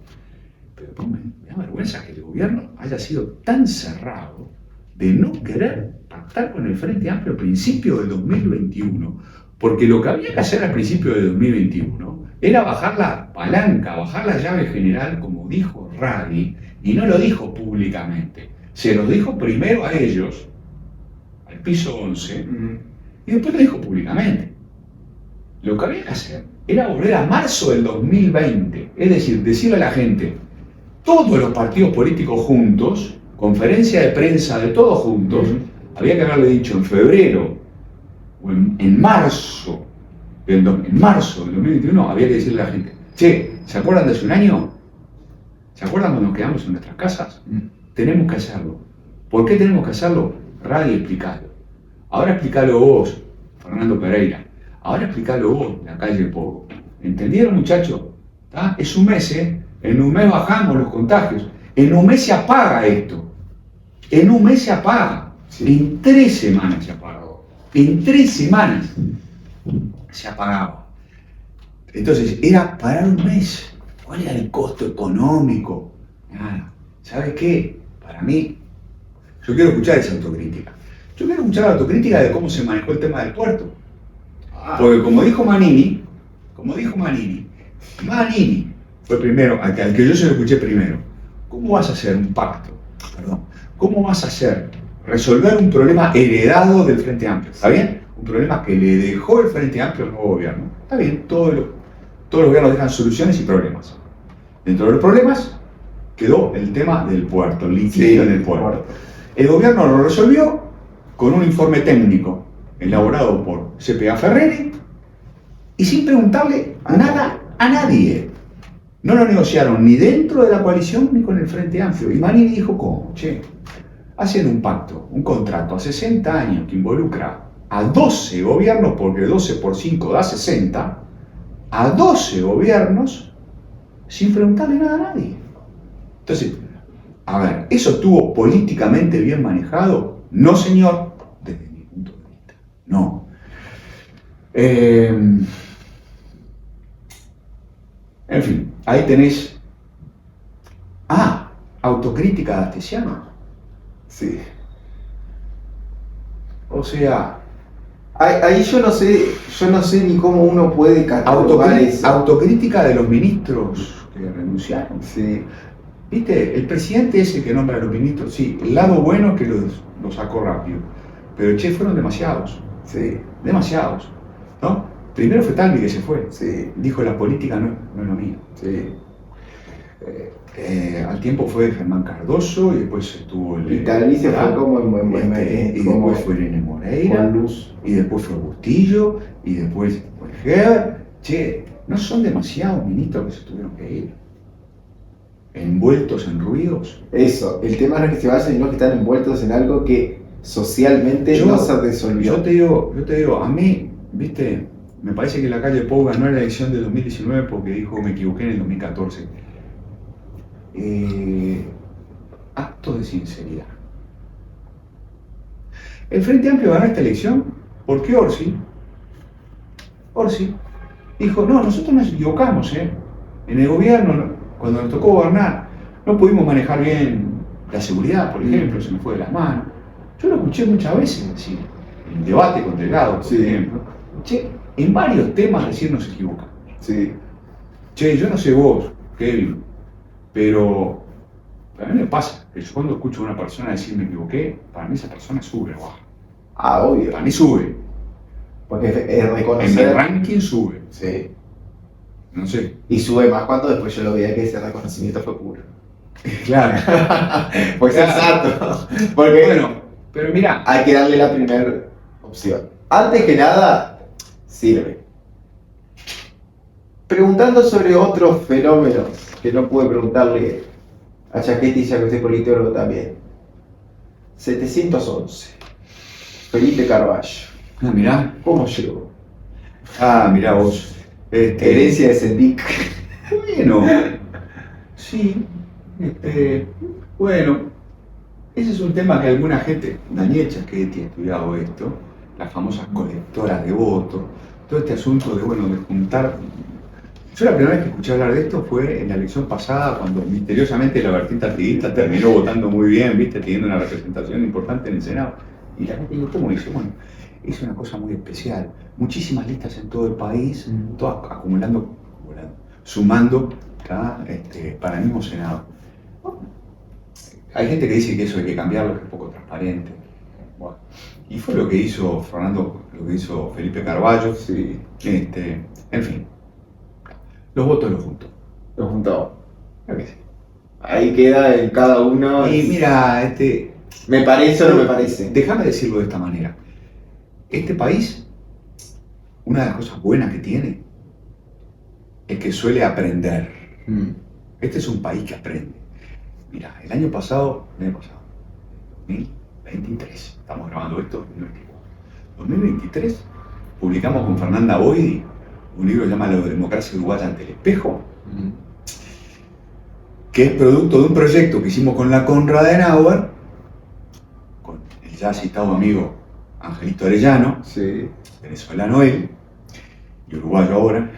Pero después me da vergüenza que el gobierno haya sido tan cerrado de no querer pactar con el Frente Amplio al principio del 2021, porque lo que había que hacer al principio del 2021 era bajar la palanca, bajar la llave general, como dijo Radi, y no lo dijo públicamente, se los dijo primero a ellos, al piso 11, y después lo dijo públicamente. Lo que había que hacer era volver a marzo del 2020, es decir, decirle a la gente, todos los partidos políticos juntos, conferencia de prensa de todos juntos, había que haberle dicho en febrero o en marzo del 2021, había que decirle a la gente, che, ¿se acuerdan de hace un año? ¿Se acuerdan cuando nos quedamos en nuestras casas? Tenemos que hacerlo. ¿Por qué tenemos que hacerlo? Radio, explícalo. Ahora explícalo vos, Fernando Pereira. Ahora explícalo vos, la calle del Pogo. ¿Entendieron, muchachos? ¿Tá? Es un mes, ¿eh? En un mes bajamos los contagios. En un mes se apaga esto. En un mes se apaga. Sí. En 3 semanas se apagó. En 3 semanas se apagaba. Entonces, era parar un mes. ¿Cuál era el costo económico? Nada. ¿Sabes qué? Para mí, yo quiero escuchar esa autocrítica. Yo quiero escuchar la autocrítica de cómo se manejó el tema del puerto. Porque como dijo Manini fue primero, al que yo se lo escuché primero. ¿Cómo vas a hacer un pacto? Perdón. ¿Cómo vas a hacer resolver un problema heredado del Frente Amplio? ¿Está bien? Un problema que le dejó el Frente Amplio al nuevo gobierno. Está bien, todos los gobiernos dejan soluciones y problemas. Dentro de los problemas quedó el tema del puerto, el litigio en el puerto. El gobierno lo resolvió con un informe técnico elaborado por CPA Ferreri y sin preguntarle nada a nadie. No lo negociaron ni dentro de la coalición ni con el Frente Amplio. Y Manini dijo, ¿cómo? Che, hacen un pacto, un contrato a 60 años que involucra a 12 gobiernos, porque 12 por 5 da 60, a 12 gobiernos sin preguntarle nada a nadie. Entonces, a ver, ¿eso estuvo políticamente bien manejado? No, señor, desde mi punto de vista. No. En fin, ahí tenés. Autocrítica de Astesiano. Sí. O sea. Ahí yo no sé ni cómo uno puede catalogar eso. Autocrítica de los ministros que renunciaron. Sí. ¿Viste? El presidente es el que nombra a los ministros. Sí, el lado bueno es que los sacó rápido. Pero che, fueron demasiados. Sí. Demasiados. ¿No? Primero fue Talvi que se fue. Sí. Dijo, la política no es lo mío. Sí. Al tiempo fue Germán Cardoso y después estuvo el... Y Talvi se fue como y después fue Irene Moreira. Luz. Y después fue Bustillo. Y después fue Heber. Che, no son demasiados ministros que se tuvieron que ir. envueltos en ruidos. Eso, el tema no es que se vayan, sino que están envueltos en algo que socialmente no se resolvió. Yo te digo, a mí, viste, me parece que la calle Pou ganó la elección del 2019 porque dijo me equivoqué en el 2014. Acto de sinceridad. El Frente Amplio ganó esta elección porque Orsi dijo, no, nosotros nos equivocamos, en el gobierno, cuando nos tocó gobernar, no pudimos manejar bien la seguridad, por ejemplo, se me fue de las manos. Yo lo escuché muchas veces decir, en debate con Delgado, por ejemplo, en varios temas decir nos equivocamos. Sí. Che, yo no sé vos, Kevin, pero a mí me pasa que yo cuando escucho a una persona decir me equivoqué, para mí esa persona sube o baja. Ah, obvio. Para mí sube. Porque es reconocer. En mi ranking sube. Sí. No sé. Y sube más cuando después yo lo veía que ese reconocimiento fue puro. Claro. Pues exacto. Porque Bueno, pero mira, hay que darle la primera opción. Antes que nada, sirve. Preguntando sobre otros fenómenos que no pude preguntarle a Chaquetti, ya que usted es politólogo también. 711. Felipe Carballo. mirá. ¿Cómo llegó? Mirá vos. Herencia de Sendic. Bueno, sí. Bueno, ese es un tema que alguna gente, Daniel Chaquetti ha estudiado esto, las famosas colectoras de votos, todo este asunto de juntar. Yo la primera vez que escuché hablar de esto fue en la elección pasada, cuando misteriosamente la vertiente artiguista terminó votando muy bien, viste, teniendo una representación importante en el Senado. Y la gente dijo, ¿cómo hizo? Bueno, es una cosa muy especial. Muchísimas listas en todo el país, todas acumulando, sumando para el mismo Senado. Hay gente que dice que eso hay que cambiarlo, que es poco transparente. Bueno, y fue lo que hizo Fernando, lo que hizo Felipe Carballo. Sí. En fin, los votos los juntó. Lo juntó. Creo que sí. Ahí queda en cada uno. Y mira, ¿me parece o no me parece? Déjame decirlo de esta manera. Este país, una de las cosas buenas que tiene es que suele aprender. Este es un país que aprende. Mira, el año pasado, 2023, estamos grabando esto, 2023, publicamos con Fernanda Boidi un libro que se llama La democracia uruguaya ante el espejo, que es producto de un proyecto que hicimos con la Konrad Adenauer, con el ya citado amigo Angelito Arellano, Sí. venezolano él, y uruguayo ahora,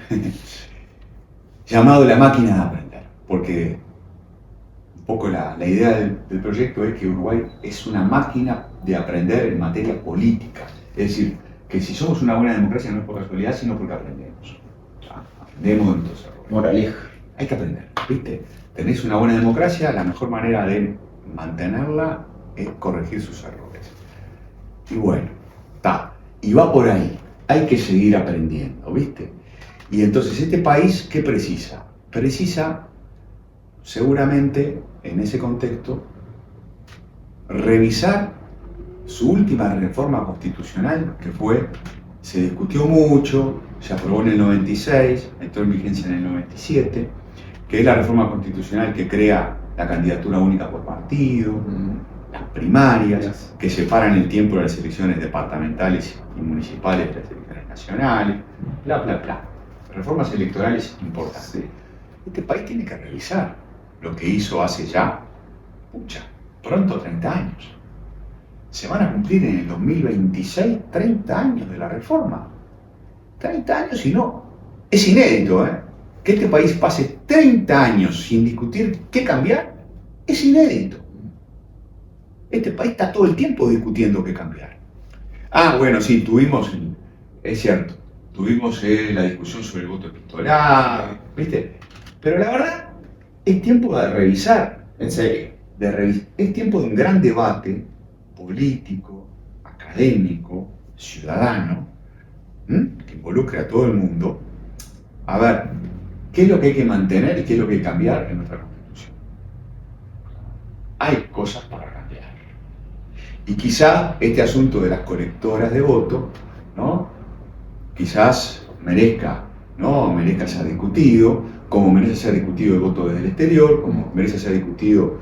llamado La máquina de aprender, porque un poco la idea del proyecto es que Uruguay es una máquina de aprender en materia política, es decir, que si somos una buena democracia no es por casualidad, sino porque aprendemos. Aprendemos de nuestros errores. Moraleja. Hay que aprender, ¿viste? Tenés una buena democracia, la mejor manera de mantenerla es corregir sus errores. Y bueno, y va por ahí. Hay que seguir aprendiendo, ¿viste? Y entonces, ¿este país qué precisa? Precisa, seguramente, en ese contexto, revisar su última reforma constitucional, que se discutió mucho, se aprobó en el 96, entró en vigencia en el 97, que es la reforma constitucional que crea la candidatura única por partido, las primarias, que separan el tiempo de las elecciones departamentales y municipales de las elecciones nacionales, bla, bla, bla. Reformas electorales importantes. Sí. Este país tiene que revisar lo que hizo hace ya, pronto 30 años. Se van a cumplir en el 2026 30 años de la reforma. 30 años y no. Es inédito, que este país pase 30 años sin discutir qué cambiar. Es inédito. Este país está todo el tiempo discutiendo qué cambiar. Bueno, sí, es cierto, tuvimos la discusión sobre el voto epistolar, ¿viste? Pero la verdad, es tiempo de revisar. En serio. Es tiempo de un gran debate político, académico, ciudadano, que involucre a todo el mundo, a ver qué es lo que hay que mantener y qué es lo que hay que cambiar en nuestra Constitución. Hay cosas para cambiar. Y quizá este asunto de las colectoras de voto, ¿no? Quizás merezca ser discutido, como merece ser discutido el voto desde el exterior, como merece ser discutido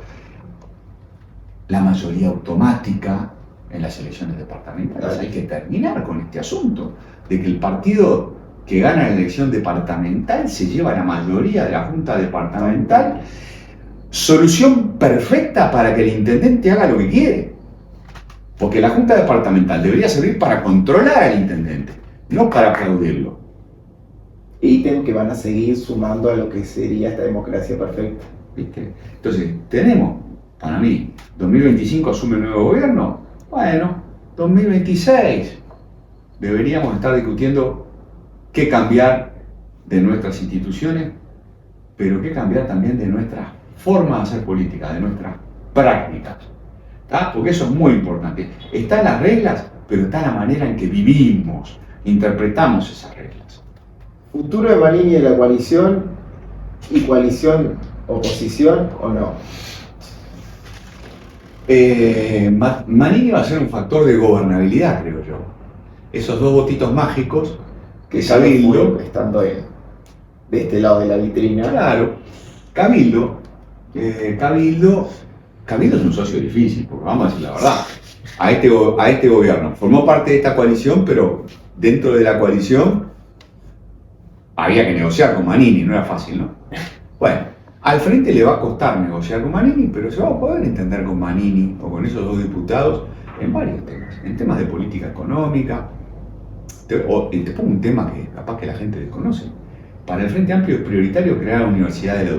la mayoría automática en las elecciones departamentales. Hay que terminar con este asunto de que el partido que gana la elección departamental se lleva la mayoría de la junta departamental. Solución perfecta para que el intendente haga lo que quiere. Porque la junta departamental debería servir para controlar al intendente, no para aplaudirlo. Ítem que van a seguir sumando a lo que sería esta democracia perfecta. ¿Viste? Entonces, tenemos, para mí, 2025 asume el nuevo gobierno. Bueno, 2026 deberíamos estar discutiendo qué cambiar de nuestras instituciones, pero qué cambiar también de nuestra forma de hacer política, de nuestras prácticas. ¿Tá? Porque eso es muy importante. Están las reglas, pero está la manera en que vivimos, interpretamos esas reglas. ¿Futuro de Manini en la coalición y coalición oposición o no? Manini va a ser un factor de gobernabilidad, creo yo. Esos dos votitos mágicos que Cabildo, estando de este lado de la vitrina. Claro, Cabildo es un socio difícil, porque vamos a decir la verdad. A este gobierno formó parte de esta coalición, pero dentro de la coalición había que negociar con Manini, no era fácil, ¿no? Bueno, al frente le va a costar negociar con Manini, pero se va a poder entender con Manini o con esos dos diputados en varios temas, en temas de política económica. Te pongo un tema que capaz que la gente desconoce. Para el Frente Amplio es prioritario crear una universidad de la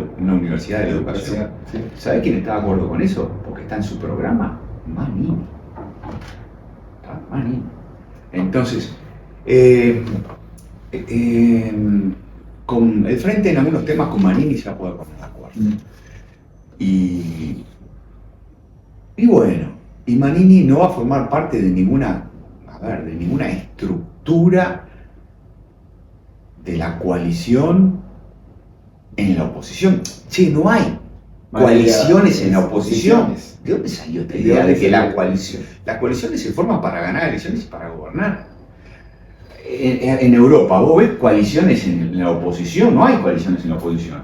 educación. Sí. ¿Sabe quién está de acuerdo con eso? Porque está en su programa. Manini. Manini. Entonces, con el Frente en algunos temas con Manini se va a poder poner de acuerdo. Y bueno, y Manini no va a formar parte de ninguna estructura de la coalición en la oposición. Che, no hay coaliciones en la oposición. ¿De dónde salió esta idea de que las coaliciones se forman para ganar elecciones y para gobernar? En Europa, ¿vos ves coaliciones en la oposición? No hay coaliciones en la oposición.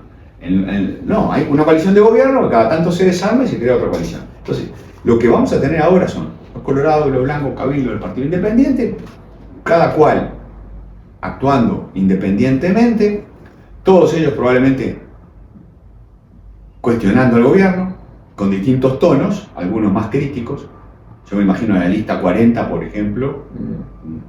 No, hay una coalición de gobierno que cada tanto se desarma y se crea otra coalición. Entonces, lo que vamos a tener ahora son los colorados, los blancos, Cabildo, el Partido Independiente, cada cual actuando independientemente, todos ellos probablemente cuestionando al gobierno, con distintos tonos, algunos más críticos. Yo me imagino en la lista 40, por ejemplo,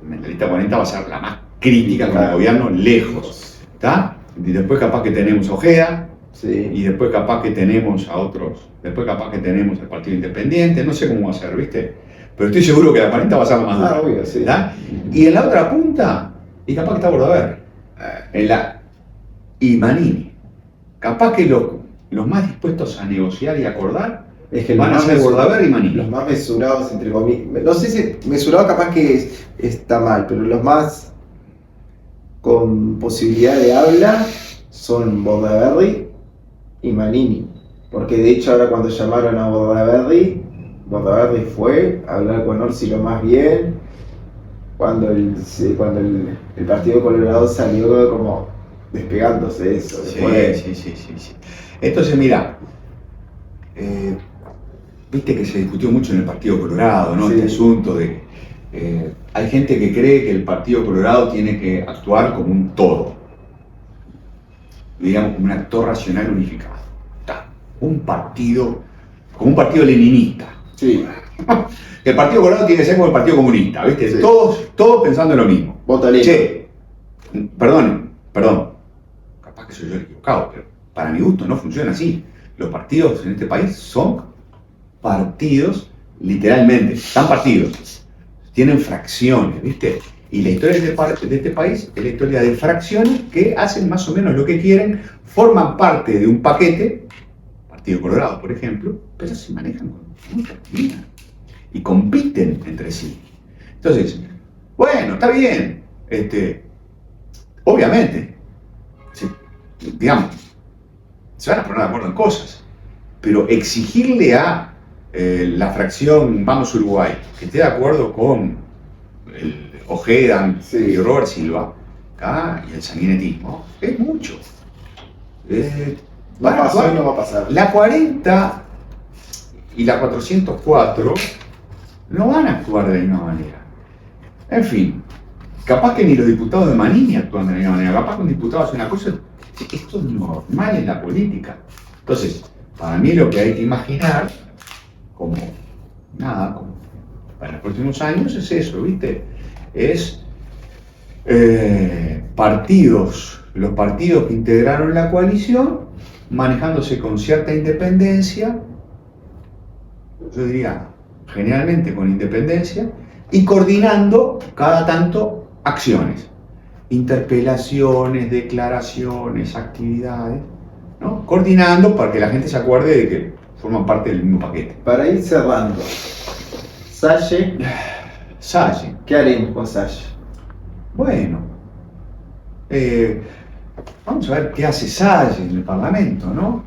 en la lista 40 va a ser la más crítica con el gobierno, lejos. ¿Está? Y después capaz que tenemos a Ojeda, sí. Y después capaz que tenemos a otros, después capaz que tenemos al Partido Independiente, no sé cómo va a ser, ¿viste? Pero estoy seguro que la 40 va a ser la más dura. Obvio, sí. Y en la otra punta, y capaz que está Bordaberry, y Manini. Capaz que los más dispuestos a negociar y acordar es que van a ser Bordaberry y Manini. Los más mesurados, entre comillas. No sé si mesurado capaz que está mal, pero los más con posibilidad de habla son Bordaberry y Manini. Porque de hecho ahora cuando llamaron a Bordaberry fue a hablar con Orsi lo más bien. Cuando el Partido Colorado salió como despegándose de eso. Sí. Entonces, mira, viste que se discutió mucho en el Partido Colorado, ¿no? Sí. Este asunto de hay gente que cree que el Partido Colorado tiene que actuar como un todo, digamos como un actor racional unificado. Como un partido leninista. Sí. El Partido Colorado tiene que ser como el Partido Comunista, ¿viste? Sí. Todos pensando en lo mismo. Vota Lenin. Che, perdón. Capaz que soy yo el equivocado, pero para mi gusto no funciona así. Los partidos en este país son partidos, literalmente, están partidos. Tienen fracciones, ¿viste? Y la historia de este país es la historia de fracciones que hacen más o menos lo que quieren, forman parte de un paquete, Partido Colorado, por ejemplo, pero se manejan con mucha disciplina y compiten entre sí. Entonces, bueno, está bien, obviamente, digamos, se van a poner de acuerdo en cosas, pero exigirle a la fracción Vamos Uruguay que esté de acuerdo con el Ojeda y Robert Silva y el sanguinetismo es mucho. No van a pasó actuar. y no va a pasar. La 40 y la 404 no van a actuar de la misma manera. En fin, capaz que ni los diputados de Manini actúan de la misma manera. Capaz que un diputado hace una cosa. Esto es normal en la política. Entonces, para mí lo que hay que imaginar, como para los próximos años, es eso, ¿viste? Es los partidos que integraron la coalición, manejándose con cierta independencia, yo diría, generalmente con independencia, y coordinando cada tanto acciones, interpelaciones, declaraciones, actividades, ¿no? Coordinando para que la gente se acuerde de que forman parte del mismo paquete. Para ir cerrando, Salle, ¿qué haremos con Salle? Bueno, vamos a ver qué hace Salle en el Parlamento, ¿no?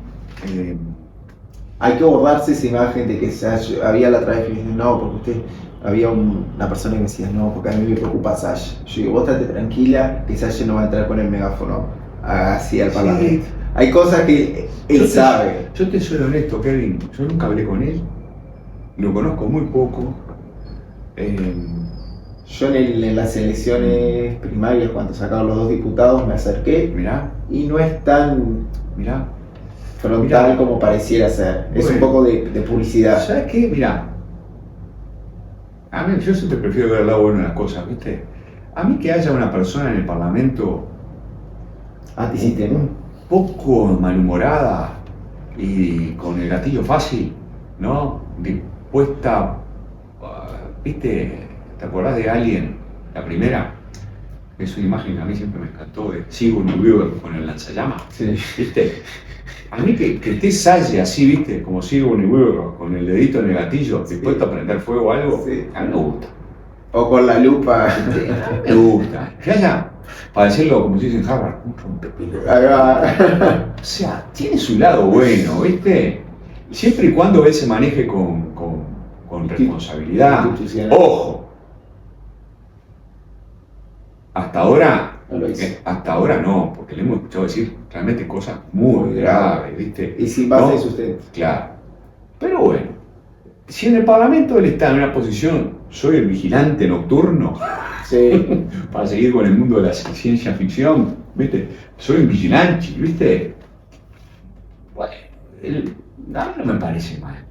Hay que borrarse esa imagen de que Salle, había la otra vez que dije, no, porque usted, había una persona que me decía, no, porque a mí me preocupa Salle. Yo digo, vos estate tranquila, que Salle no va a entrar con el megáfono así al Parlamento. Sí. Hay cosas que él sabe. Yo te soy honesto, Kevin, yo nunca hablé con él, lo conozco muy poco. Yo en las elecciones primarias, cuando sacaron los 2 diputados, me acerqué. Mirá. Y no es tan frontal Mirá. como pareciera ser. Bueno. Es un poco de publicidad. ¿Sabes qué? Mirá. A mí, yo siempre prefiero ver el lado bueno de las cosas, ¿viste? A mí que haya una persona en el Parlamento un poco malhumorada y con el gatillo fácil, ¿no? Dispuesta, ¿viste? ¿Te acordás de Alien, la primera? Es una imagen que a mí siempre me encantó de Sigourney Weaver con el lanzallamas, Sí. ¿viste? A mí que esté Salle así, ¿viste? Como Sigourney Weaver, con el dedito en el gatillo, dispuesto a prender fuego o algo, Sí. a mí me gusta. O con la lupa. A mí me gusta. Que haya, para decirlo como se dice en Harvard, un rompepelotas. O sea, tiene su lado bueno, ¿viste? Siempre y cuando él se maneje con responsabilidad. ¡Ojo! Hasta ahora no, porque le hemos escuchado decir realmente cosas muy graves, ¿viste? Y sin base de sustento. Claro. Pero bueno, si en el Parlamento él está en una posición, soy el vigilante nocturno, sí. para seguir con el mundo de la ciencia ficción, ¿viste? Soy un vigilante, ¿viste? Bueno, a mí no me parece mal.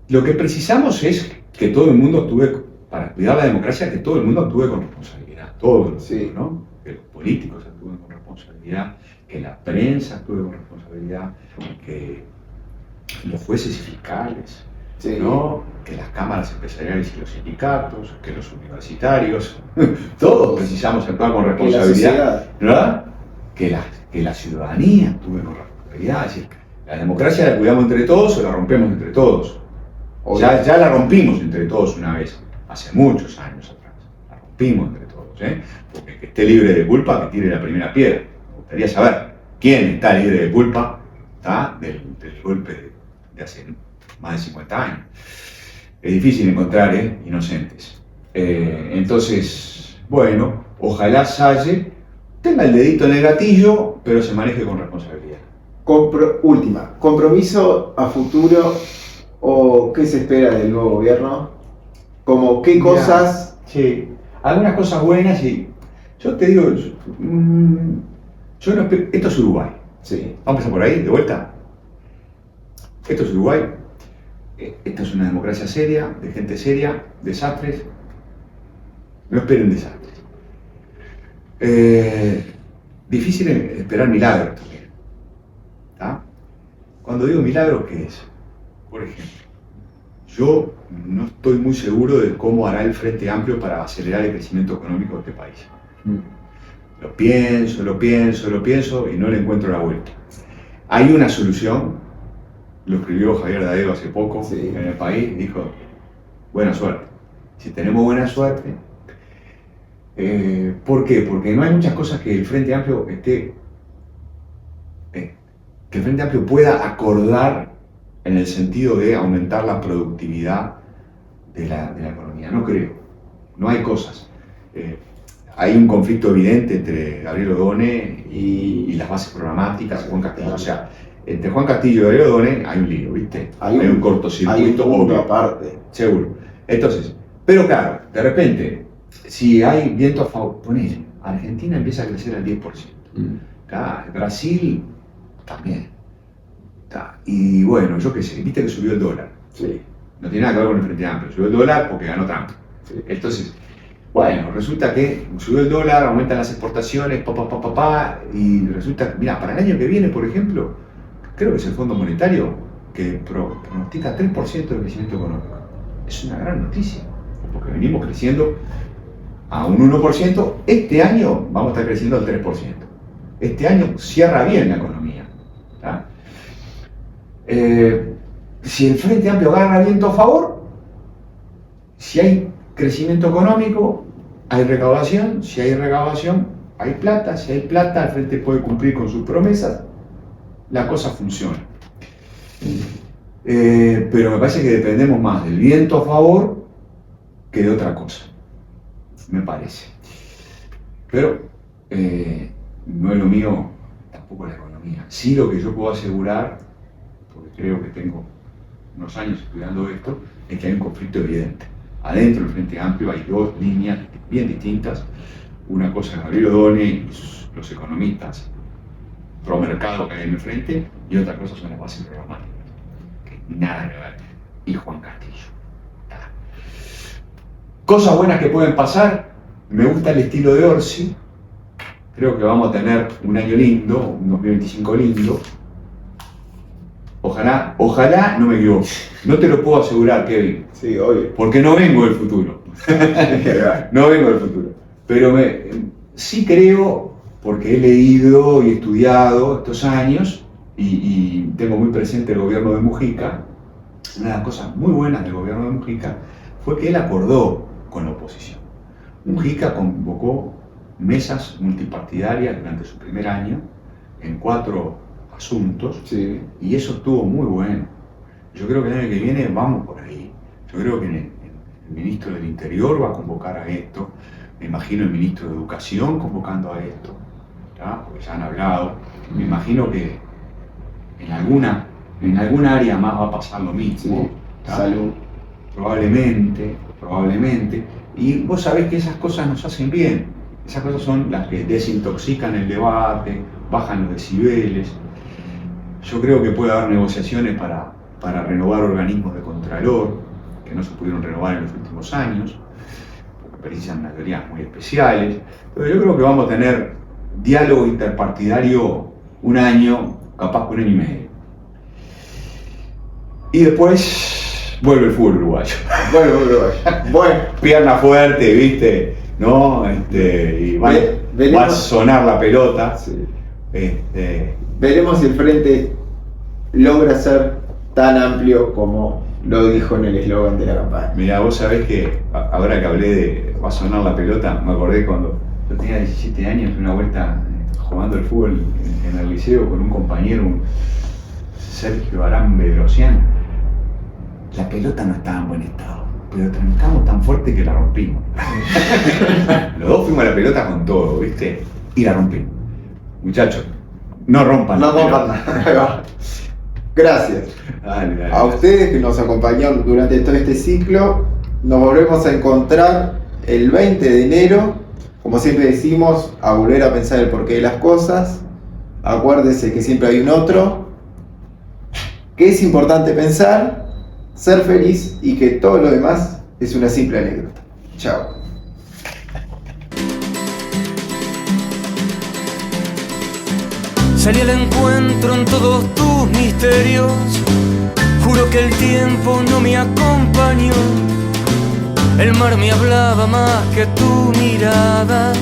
Lo que precisamos es que todo el mundo actúe, para cuidar la democracia, que todo el mundo actúe con responsabilidad. Todos, sí. ¿no? Que los políticos actúen con responsabilidad, que la prensa actúe con responsabilidad, que los jueces y fiscales, sí. ¿no? Que las cámaras empresariales y los sindicatos, que los universitarios, todos precisamos actuar con responsabilidad, ¿verdad? Que la ciudadanía actúe con responsabilidad. Es decir, la democracia la cuidamos entre todos o la rompemos entre todos. Ya la rompimos entre todos una vez, hace muchos años atrás. La rompimos entre todos, ¿eh? Porque el que esté libre de culpa, que tire la primera piedra. Me gustaría saber quién está libre de culpa, ¿tá? Del golpe de hace más de 50 años. Es difícil encontrar inocentes. Entonces, bueno, ojalá Salle tenga el dedito en el gatillo, pero se maneje con responsabilidad. Última, compromiso a futuro o qué se espera del nuevo gobierno, como qué cosas. Sí, algunas cosas buenas y yo te digo, yo no espero, esto es Uruguay. Sí. Vamos a empezar por ahí, de vuelta. Esto es Uruguay. Esta es una democracia seria, de gente seria, desastres. No esperen desastres. Difícil esperar milagros también. ¿Tá? Cuando digo milagros, ¿qué es? Por ejemplo, yo no estoy muy seguro de cómo hará el Frente Amplio para acelerar el crecimiento económico de este país. Lo pienso y no le encuentro la vuelta. Hay una solución, lo escribió Javier Daedo hace poco, sí, en El País, dijo, buena suerte. Si tenemos buena suerte, ¿por qué? Porque no hay muchas cosas que el Frente Amplio que el Frente Amplio pueda acordar en el sentido de aumentar la productividad de la economía. No creo. No hay cosas. hay un conflicto evidente entre Gabriel Odone y las bases programáticas de Juan Castillo. O sea, entre Juan Castillo y Gabriel Odone hay un lío, ¿viste? Hay un cortocircuito obvio. Aparte. Seguro. Entonces, pero claro, de repente, si hay viento a favor, ponele, Argentina empieza a crecer al 10%. Claro, Brasil también. Y bueno, yo qué sé, viste que subió el dólar. Sí. No tiene nada que ver con el Frente Amplio, subió el dólar porque ganó Trump. Sí. Entonces, bueno, resulta que subió el dólar, aumentan las exportaciones, y resulta que, mira, para el año que viene, por ejemplo, creo que es el Fondo Monetario que pronostica 3% de crecimiento económico. Es una gran noticia, porque venimos creciendo a un 1%, este año vamos a estar creciendo al 3%. Este año cierra bien la economía. Si el Frente Amplio agarra viento a favor, si hay crecimiento económico, hay recaudación, si hay recaudación, hay plata, si hay plata, el Frente puede cumplir con sus promesas, la cosa funciona. Pero me parece que dependemos más del viento a favor que de otra cosa, me parece. Pero no es lo mío tampoco la economía. Sí, lo que yo puedo asegurar, porque creo que tengo unos años estudiando esto, es que hay un conflicto evidente. Adentro del Frente Amplio hay dos líneas bien distintas. Una cosa es Gabriel Odone y los economistas pro mercado que hay en el frente, y otra cosa son las bases programáticas, que nada que ver. Y Juan Castillo. Nada. Cosas buenas que pueden pasar. Me gusta el estilo de Orsi. Creo que vamos a tener un año lindo, un 2025 lindo. Ojalá no me equivoque. No te lo puedo asegurar, Kevin. Sí, obvio. Porque no vengo del futuro. No vengo del futuro. Pero sí creo, porque he leído y estudiado estos años, y tengo muy presente el gobierno de Mujica. Una de las cosas muy buenas del gobierno de Mujica fue que él acordó con la oposición. Mujica convocó mesas multipartidarias durante su primer año en 4 asuntos, sí. Y eso estuvo muy bueno. Yo creo que el año que viene vamos por ahí. Yo creo que el ministro del Interior va a convocar a esto. Me imagino el ministro de Educación convocando a esto, ¿tá? Porque ya han hablado. Me imagino que en alguna área más va a pasar lo mismo. Sí. Salud. Probablemente. Y vos sabés que esas cosas nos hacen bien. Esas cosas son las que desintoxican el debate, bajan los decibeles. Yo creo que puede haber negociaciones para renovar organismos de contralor, que no se pudieron renovar en los últimos años, porque precisan mayorías muy especiales. Pero yo creo que vamos a tener diálogo interpartidario un año, capaz un año y medio. Y después vuelve el fútbol uruguayo. Bueno, pierna fuerte, ¿viste? ¿No? Y va a sonar la pelota. Sí. Veremos si el frente logra ser tan amplio como lo dijo en el eslogan de la campaña. Mira, vos sabés que ahora que hablé de va a sonar la pelota, me acordé cuando yo tenía 17 años, una vuelta jugando al fútbol en el liceo con un compañero, Sergio Arán Bedrosian. La pelota no estaba en buen estado, pero trancamos tan fuerte que la rompimos. Los dos fuimos a la pelota con todo, ¿viste? Y la rompimos. Muchachos, no rompan nada. Gracias. Dale. A ustedes que nos acompañaron durante todo este ciclo. Nos volvemos a encontrar el 20 de enero. Como siempre decimos, a volver a pensar el porqué de las cosas. Acuérdese que siempre hay un otro. Que es importante pensar, ser feliz y que todo lo demás es una simple anécdota. Chao. Salí al encuentro en todos tus misterios. Juro que el tiempo no me acompañó. El mar me hablaba más que tu mirada.